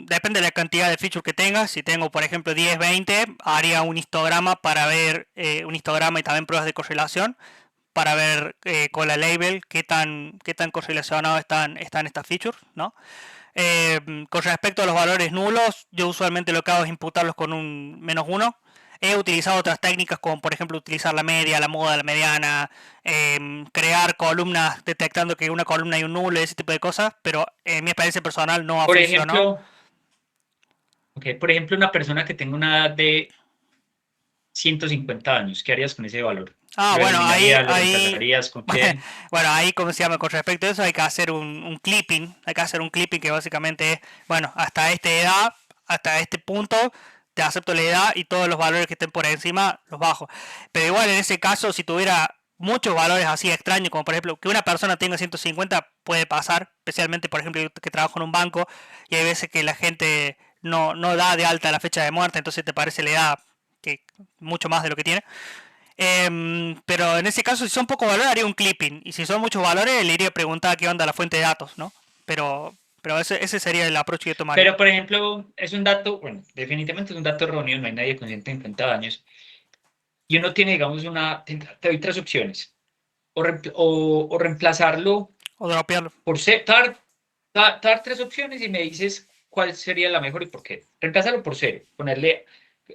Speaker 1: depende de la cantidad de features que tengas. Si tengo, por ejemplo, 10, 20, haría un histograma para ver, un histograma y también pruebas de correlación para ver con la label qué tan correlacionados están estas features, ¿no? Con respecto a los valores nulos, yo usualmente lo que hago es imputarlos con un -1. He utilizado otras técnicas como por ejemplo utilizar la media, la moda, la mediana, crear columnas detectando que en una columna hay un nulo, ese tipo de cosas, pero en mi experiencia personal no ha
Speaker 2: Por
Speaker 1: funcionado.
Speaker 2: ejemplo, por ejemplo, una persona que tenga una edad de 150 años, ¿qué harías con ese valor?
Speaker 1: Ah,
Speaker 2: ¿Lo
Speaker 1: bueno,
Speaker 2: eliminarías? ¿Lo reemplazarías con qué?
Speaker 1: bueno, ahí, ¿cómo se llama? Con respecto a eso, hay que hacer un clipping. Hay que hacer un clipping que básicamente es, bueno, hasta esta edad, hasta este punto, te acepto la edad y todos los valores que estén por encima los bajo. Pero igual, en ese caso, si tuviera muchos valores así extraños, como por ejemplo que una persona tenga 150, puede pasar, especialmente, por ejemplo, yo que trabajo en un banco y hay veces que la gente no da de alta la fecha de muerte, entonces te parece la edad que mucho más de lo que tiene. Pero en ese caso, si son pocos valores, haría un clipping. Y si son muchos valores, le iría a preguntar qué onda la fuente de datos, ¿no? Pero ese sería el approach que yo tomaría.
Speaker 2: Pero, por ejemplo, es un dato, bueno, definitivamente es un dato erróneo, no hay nadie con 150 años. Y uno tiene, digamos, te doy tres opciones. O reemplazarlo
Speaker 1: O dropearlo.
Speaker 2: por cero. Te dar tres opciones y me dices cuál sería la mejor y por qué. Reemplázalo por cero. Ponerle,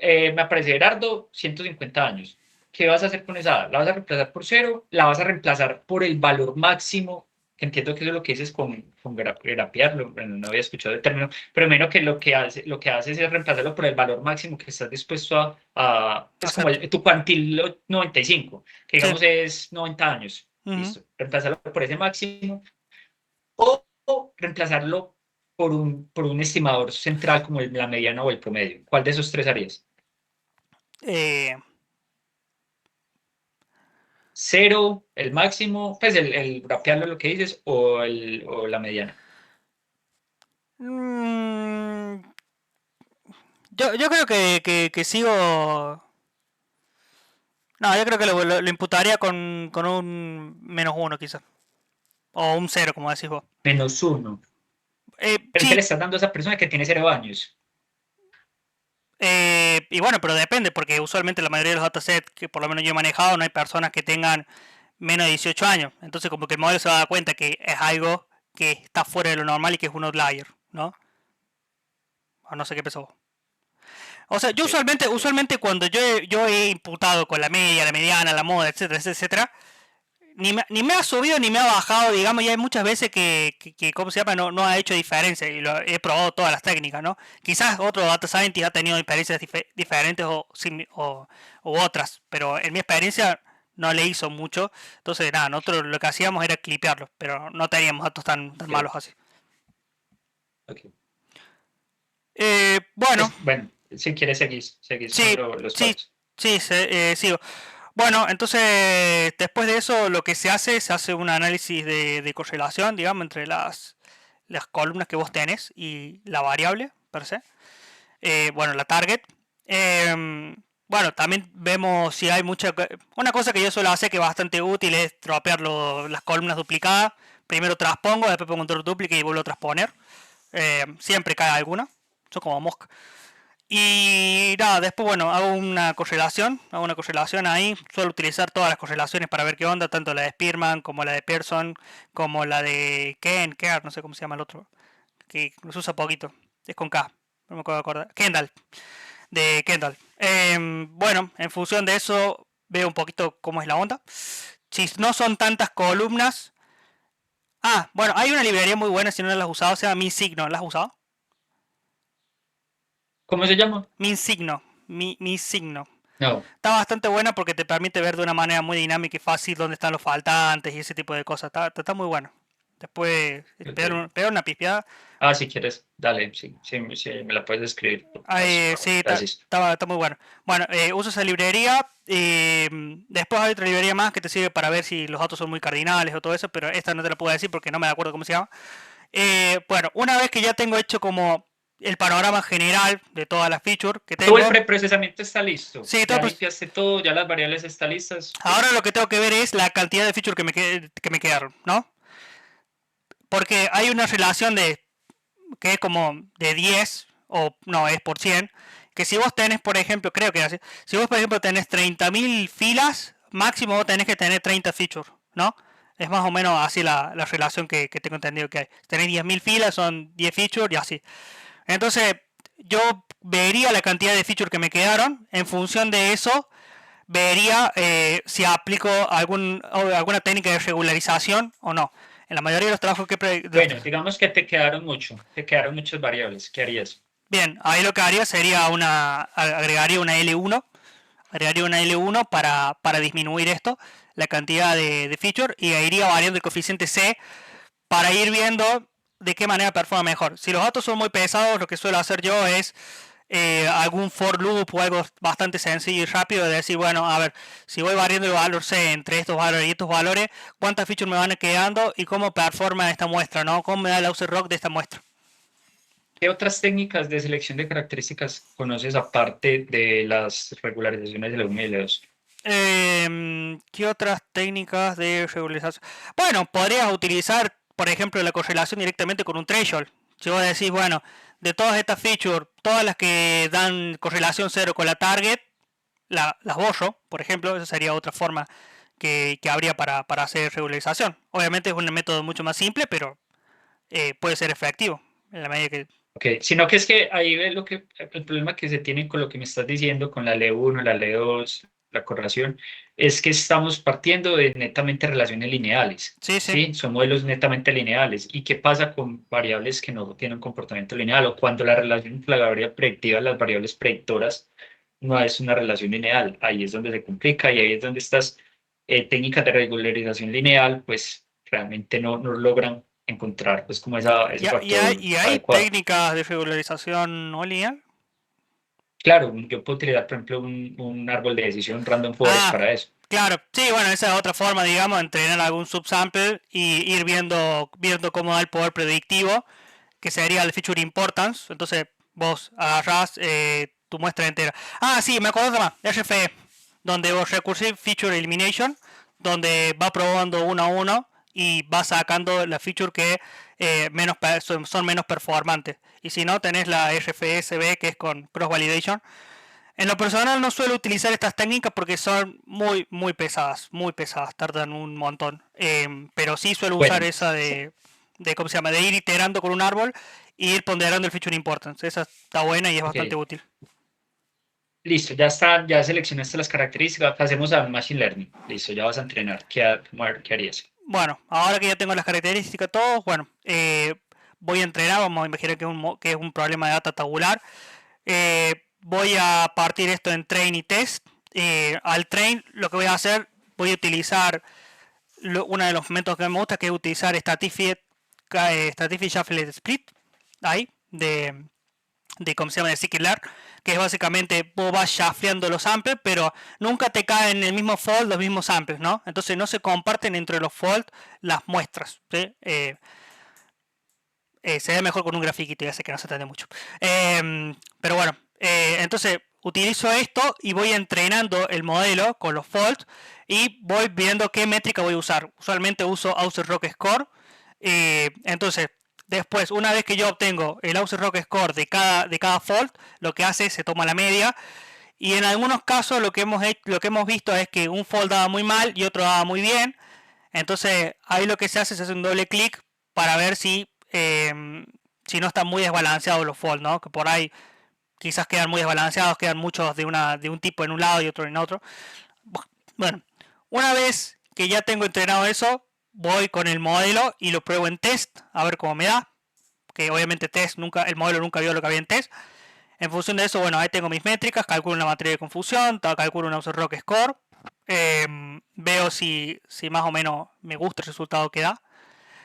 Speaker 2: me aparece Gerardo, 150 años. ¿Qué vas a hacer con esa? ¿La vas a reemplazar por cero? ¿La vas a reemplazar por el valor máximo? Que entiendo que eso es lo que dices con grapearlo. Bueno, no había escuchado el término, pero menos que lo que haces es reemplazarlo por el valor máximo que estás dispuesto es como
Speaker 1: Acepto.
Speaker 2: tu cuantil 95, que
Speaker 1: Sí.
Speaker 2: digamos es 90 años.
Speaker 1: Ujú.
Speaker 2: Listo. Reemplazarlo por ese máximo o reemplazarlo por un estimador central como la mediana o el promedio. ¿Cuál de esos tres harías?
Speaker 1: Eh,
Speaker 2: ¿Cero, el máximo, pues el rapearlo lo que dices, o la mediana?
Speaker 1: mm, yo creo que sigo. No, yo creo que lo imputaría con un -1 quizás. O un cero, como decís vos.
Speaker 2: -1. Pero entonces
Speaker 1: Sí,
Speaker 2: le estás dando a esa persona que tiene 0 años.
Speaker 1: Y bueno, pero depende, porque usualmente la mayoría de los datasets que por lo menos yo he manejado, no hay personas que tengan menos de 18 años. Entonces como que el modelo se va a dar cuenta que es algo que está fuera de lo normal y que es un outlier, ¿no? O no sé qué pensó vos. O sea, yo
Speaker 2: Ok, ok.
Speaker 1: usualmente cuando yo he imputado con la media, la mediana, la moda, etcétera, etcétera, ni me ha subido ni me ha bajado, digamos, y hay muchas veces que ¿cómo se llama? No ha hecho diferencia y he probado todas las técnicas, ¿no? Quizás otro data scientist ha tenido experiencias diferentes o otras, pero en mi experiencia no le hizo mucho. Entonces, nada, nosotros lo que hacíamos era clipearlos, pero no teníamos datos tan
Speaker 2: Ok,
Speaker 1: malos así.
Speaker 2: ok.
Speaker 1: Bueno,
Speaker 2: Bueno, si quieres seguís con
Speaker 1: sí,
Speaker 2: los
Speaker 1: sí,
Speaker 2: pagos.
Speaker 1: sí, sigo. Bueno, entonces después de eso lo que se hace un análisis de correlación, digamos, entre las columnas que vos tenés y la variable per se. Bueno, la target. Bueno, también vemos si hay mucha... Una cosa que yo suelo hacer que es bastante útil es dropear las columnas duplicadas. Primero transpongo, después pongo un drop duplicate y vuelvo a transponer. Siempre cae alguna. Son como mosca. Y nada, después bueno, hago una correlación ahí, suelo utilizar todas las correlaciones para ver qué onda, tanto la de Spearman como la de Pearson, como la de Kerr, no sé cómo se llama el otro, que se usa poquito, es con K, no me acuerdo de acordar, Kendall, de Kendall. Bueno, en función de eso veo un poquito cómo es la onda. Si no son tantas columnas... bueno, hay una librería muy buena si no la has usado, se llama MinSigno, ¿la has usado?
Speaker 2: ¿Cómo se llama?
Speaker 1: MinSigno, MinSigno.
Speaker 2: No.
Speaker 1: Está bastante buena porque te permite ver de una manera muy dinámica y fácil dónde están los faltantes y ese tipo de cosas. Está muy bueno. Después,
Speaker 2: Ok.
Speaker 1: pegar una pispeada.
Speaker 2: Si quieres, dale, sí, me la puedes escribir por paso, por
Speaker 1: Sí,
Speaker 2: favor. Gracias.
Speaker 1: está muy bueno. Bueno, uso esa librería. Después hay otra librería más que te sirve para ver si los datos son muy cardinales o todo eso, pero esta no te la puedo decir porque no me acuerdo cómo se llama. Bueno, una vez que ya tengo hecho como el panorama general de todas las features que
Speaker 2: Todo el
Speaker 1: tengo.
Speaker 2: preprocesamiento está listo.
Speaker 1: Sí, todo
Speaker 2: Ya
Speaker 1: el
Speaker 2: limpiaste todo, ya las variables están listas. Ok.
Speaker 1: ahora lo que tengo que ver es la cantidad de features que me quedaron, ¿no? Porque hay una relación que es como de 10 o no, es por 100 que si vos tenés, por ejemplo, creo que así, si vos, por ejemplo, tenés 30.000 filas, máximo vos tenés que tener 30 features, ¿no? Es más o menos así la relación que tengo entendido que hay. Si tenés 10.000 filas, son 10 features y así. Entonces, yo vería la cantidad de features que me quedaron. En función de eso, vería si aplico alguna técnica de regularización o no. En la mayoría de los trabajos
Speaker 2: Bueno, digamos que te quedaron muchas variables. ¿Qué harías?
Speaker 1: bien, ahí lo que haría sería agregaría una L1, para disminuir esto, la cantidad de feature, y iría variando el coeficiente C para ir viendo de qué manera performa mejor. Si los datos son muy pesados, lo que suelo hacer yo es algún for loop o algo bastante sencillo y rápido de decir, bueno, a ver, si voy variando el valor C entre estos valores y estos valores, cuántas features me van quedando y cómo performa esta muestra, ¿no? Cómo me da el user rock de esta muestra.
Speaker 2: ¿Qué otras técnicas de selección de características conoces aparte de las regularizaciones de la 1 y de la 2?
Speaker 1: ¿Qué otras técnicas de regularización? Bueno, podrías utilizar, por ejemplo, la correlación directamente con un threshold. Si vos decís, bueno, de todas estas features, todas las que dan correlación cero con la target, las borro, por ejemplo, esa sería otra forma que habría para hacer regularización. Obviamente es un método mucho más simple, pero puede ser efectivo en la medida que...
Speaker 2: Ok, sino que es que ahí ves el problema que se tiene con lo que me estás diciendo, con la L1, la L2, la correlación, es que estamos partiendo de netamente relaciones lineales,
Speaker 1: Sí, sí.
Speaker 2: ¿sí? Son modelos netamente lineales. ¿Y qué pasa con variables que no tienen un comportamiento lineal? O cuando la relación entre la variable predictiva y las variables predictoras no es una relación lineal. Ahí es donde se complica y ahí es donde estas técnicas de regularización lineal, pues realmente no logran encontrar pues como ese factor
Speaker 1: Y hay
Speaker 2: adecuado.
Speaker 1: técnicas de regularización no lineal.
Speaker 2: Claro, yo puedo utilizar, por ejemplo, un árbol de decisión random forest
Speaker 1: Ah,
Speaker 2: para eso.
Speaker 1: claro, sí, bueno, esa es otra forma, digamos, entrenar algún subsample y ir viendo cómo da el poder predictivo, que sería el feature importance. Entonces, vos agarrás tu muestra entera. Sí, me acuerdo más, RFE, donde vos recursive feature elimination, donde va probando uno a uno y vas sacando la feature que son menos performantes. Y si no, tenés la RFSB, que es con cross validation. En lo personal no suelo utilizar estas técnicas porque son muy pesadas, tardan un montón. Pero sí suelo usar
Speaker 2: Bueno,
Speaker 1: esa de ¿cómo se llama? De ir iterando con un árbol y ir ponderando el feature importance. Esa está buena y es bastante
Speaker 2: ok.
Speaker 1: útil.
Speaker 2: Listo, ya está, ya seleccionaste las características. Pasemos a Machine Learning. Listo, ya vas a entrenar. ¿Qué harías?
Speaker 1: Bueno, ahora que ya tengo las características todos, bueno, voy a entrenar, vamos a imaginar que es un problema de data tabular. Voy a partir esto en train y test. Al train lo que voy a hacer, voy a utilizar uno de los métodos que me gusta, que es utilizar Stratified Shuffled Split, ahí, de ¿cómo se llama? De scikit-learn, que es básicamente vos vas shafleando los samples, pero nunca te caen en el mismo fold los mismos samples, ¿no? Entonces no se comparten entre los fold las muestras, ¿sí? Se ve mejor con un grafiquito, ya sé que no se entiende mucho. Pero bueno, entonces utilizo esto y voy entrenando el modelo con los folds y voy viendo qué métrica voy a usar. Usualmente uso Auser Rock Score. Entonces, después, una vez que yo obtengo el Auser Rock Score de cada fold, lo que hace es se toma la media. Y en algunos casos lo que hemos visto es que un fold daba muy mal y otro daba muy bien. Entonces ahí lo que se hace es hacer un doble clic para ver si no están muy desbalanceados los folds, ¿no? Que por ahí quizás quedan muy desbalanceados, quedan muchos de un tipo en un lado y otro en otro. Bueno, una vez que ya tengo entrenado eso, voy con el modelo y lo pruebo en test a ver cómo me da. Que obviamente el modelo nunca vio lo que había en test. En función de eso, bueno, ahí tengo mis métricas, calculo una matriz de confusión, calculo un Auser Rock Score, veo si más o menos me gusta el resultado que da.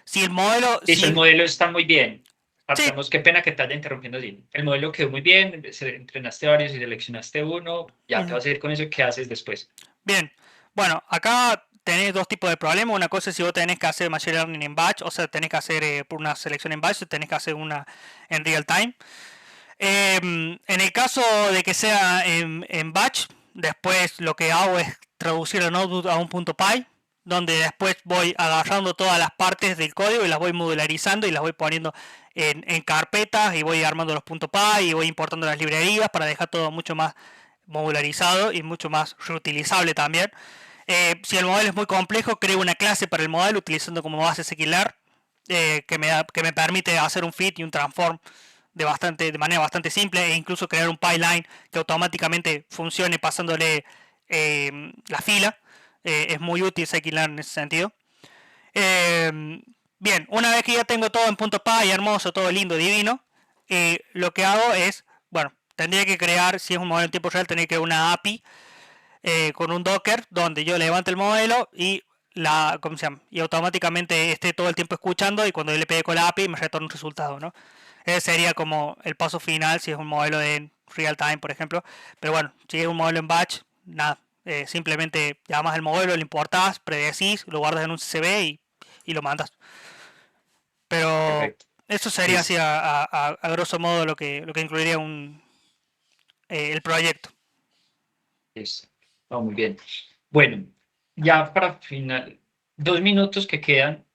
Speaker 1: Si el modelo,
Speaker 2: Listo, el
Speaker 1: si,
Speaker 2: modelo está muy bien.
Speaker 1: sí,
Speaker 2: Partamos, qué pena que te haya interrumpiendo así. El modelo quedó muy bien, entrenaste varios y seleccionaste uno. Ya te vas a ir con eso. ¿Qué haces después?
Speaker 1: bien. Bueno, acá tenés dos tipos de problemas. Una cosa es si vos tenés que hacer Machine Learning en batch, o sea, tenés que hacer por una selección en batch, o tenés que hacer una en real time. En el caso de que sea en batch, después lo que hago es traducir el notebook a un punto .py, donde después voy agarrando todas las partes del código y las voy modularizando y las voy poniendo en carpetas y voy armando los punto .py y voy importando las librerías para dejar todo mucho más modularizado y mucho más reutilizable también. Si el modelo es muy complejo, creo una clase para el modelo utilizando como base scikit-learn, que me permite hacer un fit y un transform de manera bastante simple e incluso crear un pipeline que automáticamente funcione pasándole la fila. Es muy útil scikit-learn en ese sentido. Bien, una vez que ya tengo todo en punto .py, hermoso, todo lindo, divino, lo que hago es, bueno, tendría que crear, si es un modelo en tiempo real, tendría que crear una API con un Docker donde yo levante el modelo y ¿cómo se llama? Y automáticamente esté todo el tiempo escuchando y cuando yo le pegue con la API me retorna un resultado, ¿no? Ese sería como el paso final si es un modelo de real time, por ejemplo. Pero bueno, si es un modelo en batch, nada. Simplemente llamas el modelo, lo importás, predecís, lo guardas en un CSV y lo mandas. Pero
Speaker 2: Perfecto.
Speaker 1: eso sería así
Speaker 2: Listo.
Speaker 1: a grosso modo lo que incluiría el proyecto.
Speaker 2: Listo. Oh, muy bien. Bueno, ya para final, 2 minutos que quedan,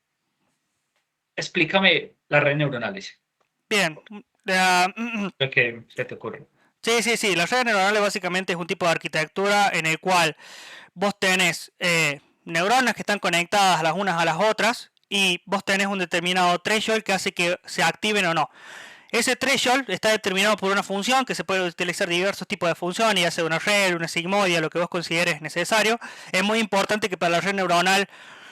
Speaker 2: explícame las redes neuronales,
Speaker 1: Bien.
Speaker 2: lo que se te ocurre.
Speaker 1: Sí. Las redes neuronales básicamente es un tipo de arquitectura en el cual vos tenés neuronas que están conectadas las unas a las otras y vos tenés un determinado threshold que hace que se activen o no. Ese threshold está determinado por una función que se puede utilizar diversos tipos de funciones, ya sea una red, una sigmoide, lo que vos consideres necesario. Es muy importante que para la red neuronal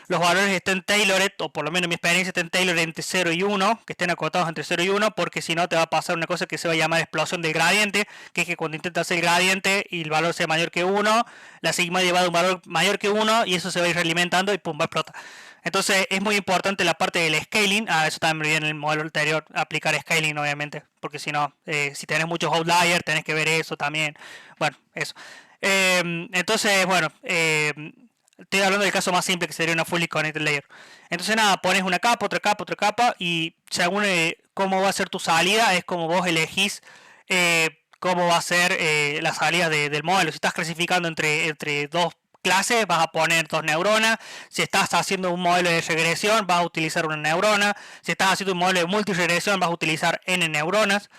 Speaker 1: los valores estén tailored, o por lo menos en mi experiencia estén tailored entre 0 y 1, que estén acotados entre 0 y 1, porque si no te va a pasar una cosa que se va a llamar explosión del gradiente, que es que cuando intentas el gradiente y el valor sea mayor que 1, la sigma lleva a un valor mayor que 1 y eso se va a ir realimentando y pum, va a explotar. Entonces es muy importante la parte del scaling, eso también viene en el modelo anterior, aplicar scaling obviamente, porque si no, si tenés muchos outliers tenés que ver eso también, bueno, eso. Entonces, bueno, estoy hablando del caso más simple que sería una fully connected layer. Entonces nada, pones una capa, otra capa y según cómo va a ser tu salida es como vos elegís cómo va a ser la salida del modelo. Si estás clasificando entre dos clases vas a poner 2 neuronas. Si estás haciendo un modelo de regresión vas a utilizar una neurona. Si estás haciendo un modelo de multiregresión vas a utilizar n neuronas.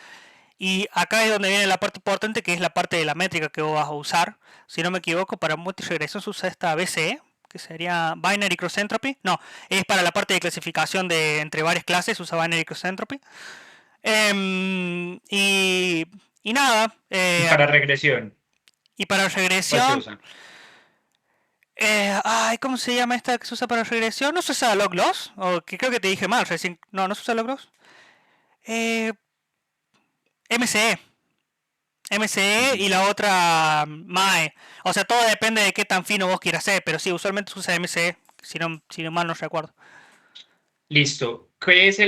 Speaker 1: Y acá es donde viene la parte importante, que es la parte de la métrica que vos vas a usar. Si no me equivoco, para multiregresión se usa esta BCE, que sería Binary Cross Entropy. No, es para la parte de clasificación de entre varias clases, se usa Binary Cross Entropy. Y nada,
Speaker 2: Y para regresión,
Speaker 1: y para
Speaker 2: ¿cuál se
Speaker 1: regresión,
Speaker 2: usa?
Speaker 1: ¿cómo se llama esta que se usa para regresión? ¿No se usa log-loss? O que creo que te dije mal recién. No, no se usa log-loss. Eh, MCE. MCE
Speaker 2: Ujú.
Speaker 1: y la otra MAE. O sea, todo depende de qué tan fino vos quieras hacer, pero sí, usualmente se usa MCE, si no mal no recuerdo.
Speaker 2: Listo. ¿Qué es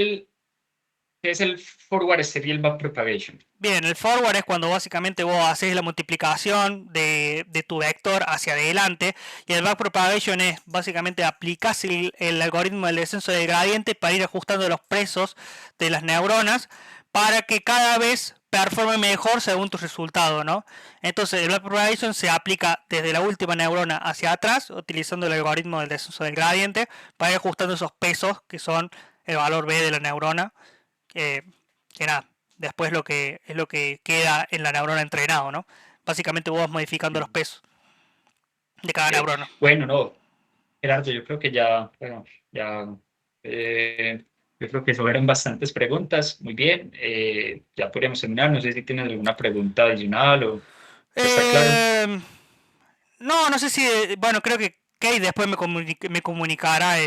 Speaker 2: el forward serial backpropagation?
Speaker 1: Bien, el forward es cuando básicamente vos haces la multiplicación de tu vector hacia adelante, y el backpropagation es básicamente aplicas el algoritmo del descenso del gradiente para ir ajustando los presos de las neuronas para que cada vez performe mejor según tu resultado, ¿no? Entonces el backpropagation se aplica desde la última neurona hacia atrás utilizando el algoritmo del descenso del gradiente para ir ajustando esos pesos que son el valor B de la neurona, eh, que nada, después es lo que queda en la neurona entrenado, ¿no? Básicamente vos vas modificando los pesos de cada
Speaker 2: Ok.
Speaker 1: neurona.
Speaker 2: Bueno, no, Gerardo, yo creo que ya, bueno, ya, eh, yo creo que eso eran bastantes preguntas. Muy bien, ya podríamos terminar. No sé si tienes alguna pregunta adicional o ya está claro.
Speaker 1: Eh, no, no sé si, bueno, creo que Kate después me comunicará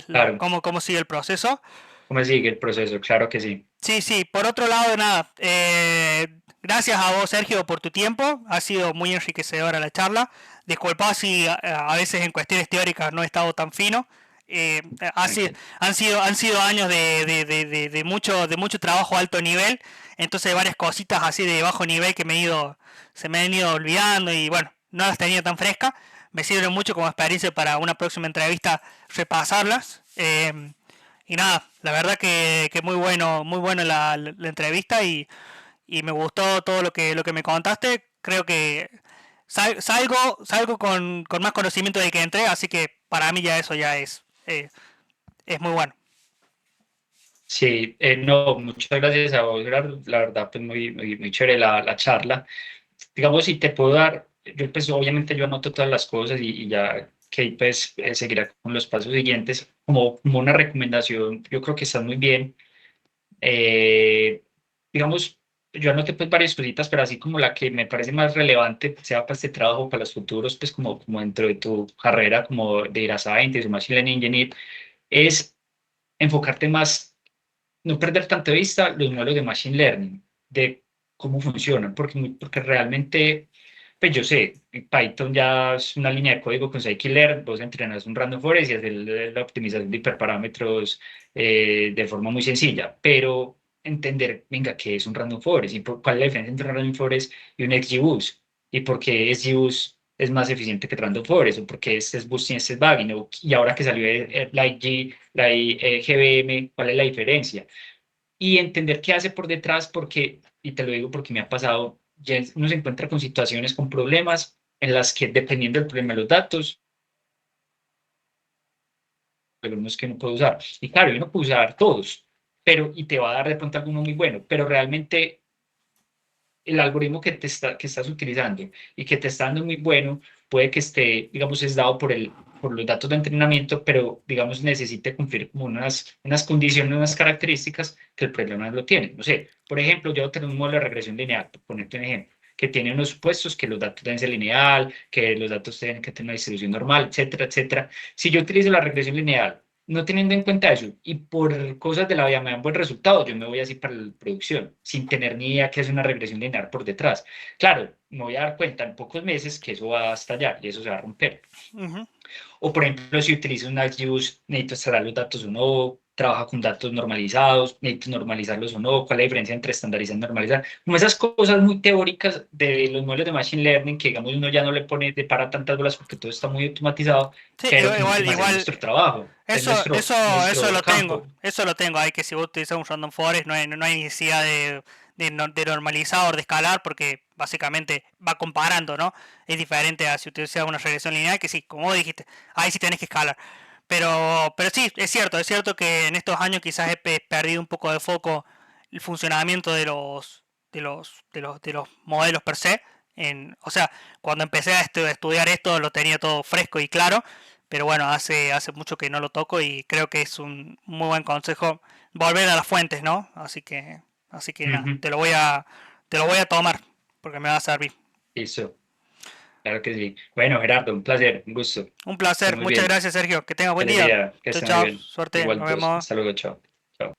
Speaker 2: Claro,
Speaker 1: cómo sigue el proceso.
Speaker 2: ¿cómo sigue el proceso? Claro que sí.
Speaker 1: Sí, sí, por otro lado, nada, gracias a vos, Sergio, por tu tiempo, ha sido muy enriquecedora la charla. Disculpa si a veces en cuestiones teóricas no he estado tan fino. Eh, ha sido-
Speaker 2: Tranquilo.
Speaker 1: han sido años de mucho trabajo a alto nivel, entonces hay varias cositas así de bajo nivel que se me han ido olvidando y bueno, no las tenía tan frescas. Me sirve mucho como experiencia para una próxima entrevista repasarlas. Y nada, la verdad que muy bueno la entrevista y me gustó todo lo que me contaste. Creo que salgo con más conocimiento del que entré, así que para mí ya eso ya es muy bueno.
Speaker 2: Sí, no, muchas gracias a vos, Gerardo. La verdad, pues muy, muy, muy chévere la charla. Digamos, si te puedo dar, yo pues obviamente yo anoto todas las cosas y ya que pues seguirá con los pasos siguientes como una recomendación. Yo creo que está muy bien. Eh, digamos, yo anoté pues varias cositas, pero así como la que me parece más relevante, sea para este trabajo, para los futuros, pues como dentro de tu carrera como de data scientist o machine learning engineer, es enfocarte más, no perder tanto de vista los modelos de machine learning, de cómo funcionan, porque realmente, pues yo sé, en Python ya es una línea de código con scikit-learn, vos entrenas un random forest y haces la optimización de hiperparámetros de forma muy sencilla, pero entender, venga, qué es un random forest y cuál es la diferencia entre un random forest y un XGBoost y por qué XGBoost es más eficiente que random forest o por qué este es boosting, este es bagging, y ahora que salió GBM, ¿cuál es la diferencia? Y entender qué hace por detrás, porque, y te lo digo porque me ha pasado, ya uno se encuentra con situaciones, con problemas en las que dependiendo del problema de los datos, algunos que no puedo usar. Y claro, yo no puedo usar todos, pero, y te va a dar de pronto alguno muy bueno, pero realmente el algoritmo que estás utilizando y que te está dando muy bueno, puede que esté, digamos, es dado por los datos de entrenamiento, pero, digamos, necesite cumplir como unas condiciones, unas características que el problema no lo tiene. No sé, por ejemplo, yo tengo un modelo de regresión lineal, por ponerte un ejemplo, que tiene unos supuestos que los datos deben ser lineal, que los datos tienen que tener una distribución normal, etcétera, etcétera. Si yo utilizo la regresión lineal no teniendo en cuenta eso y por cosas de la vida me dan buen resultado, yo me voy así para la producción, sin tener ni idea que es una regresión lineal por detrás. Claro, me voy a dar cuenta en pocos meses que eso va a estallar y eso se va a romper.
Speaker 1: Ujú.
Speaker 2: O por ejemplo, si utilizo un XGBoost, necesito extraer los datos o no, trabaja con datos normalizados, necesito normalizarlos o no, cuál es la diferencia entre estandarizar y normalizar. Como esas cosas muy teóricas de los modelos de Machine Learning que digamos uno ya no le pone de para tantas bolas porque todo está muy automatizado,
Speaker 1: Sí,
Speaker 2: pero que en
Speaker 1: igual,
Speaker 2: últimas es
Speaker 1: igual,
Speaker 2: nuestro trabajo, es
Speaker 1: eso
Speaker 2: nuestro
Speaker 1: lo tengo,
Speaker 2: campo.
Speaker 1: eso lo tengo. Hay que si vos utilizas un random forest no hay necesidad de normalizar o de escalar porque básicamente va comparando, ¿no? Es diferente a si utilizas una regresión lineal, que sí, como vos dijiste, ahí sí tenés que escalar. Pero sí, es cierto que en estos años quizás he perdido un poco de foco el funcionamiento de los modelos per se. O sea, cuando empecé a estudiar esto lo tenía todo fresco y claro, pero bueno, hace mucho que no lo toco y creo que es un muy buen consejo volver a las fuentes, ¿no? Así que nada,
Speaker 2: Ujú.
Speaker 1: te lo voy a tomar porque me va a servir.
Speaker 2: Eso, claro que sí. Bueno, Gerardo, un placer, un gusto.
Speaker 1: Un
Speaker 2: Esté
Speaker 1: placer,
Speaker 2: muy
Speaker 1: muchas
Speaker 2: bien.
Speaker 1: gracias Sergio, que tengas buen
Speaker 2: Feliz
Speaker 1: día.
Speaker 2: día, que
Speaker 1: Chao,
Speaker 2: esté muy
Speaker 1: chao,
Speaker 2: bien.
Speaker 1: suerte,
Speaker 2: Igual
Speaker 1: nos
Speaker 2: pues,
Speaker 1: vemos.
Speaker 2: hasta luego, chao. Chao.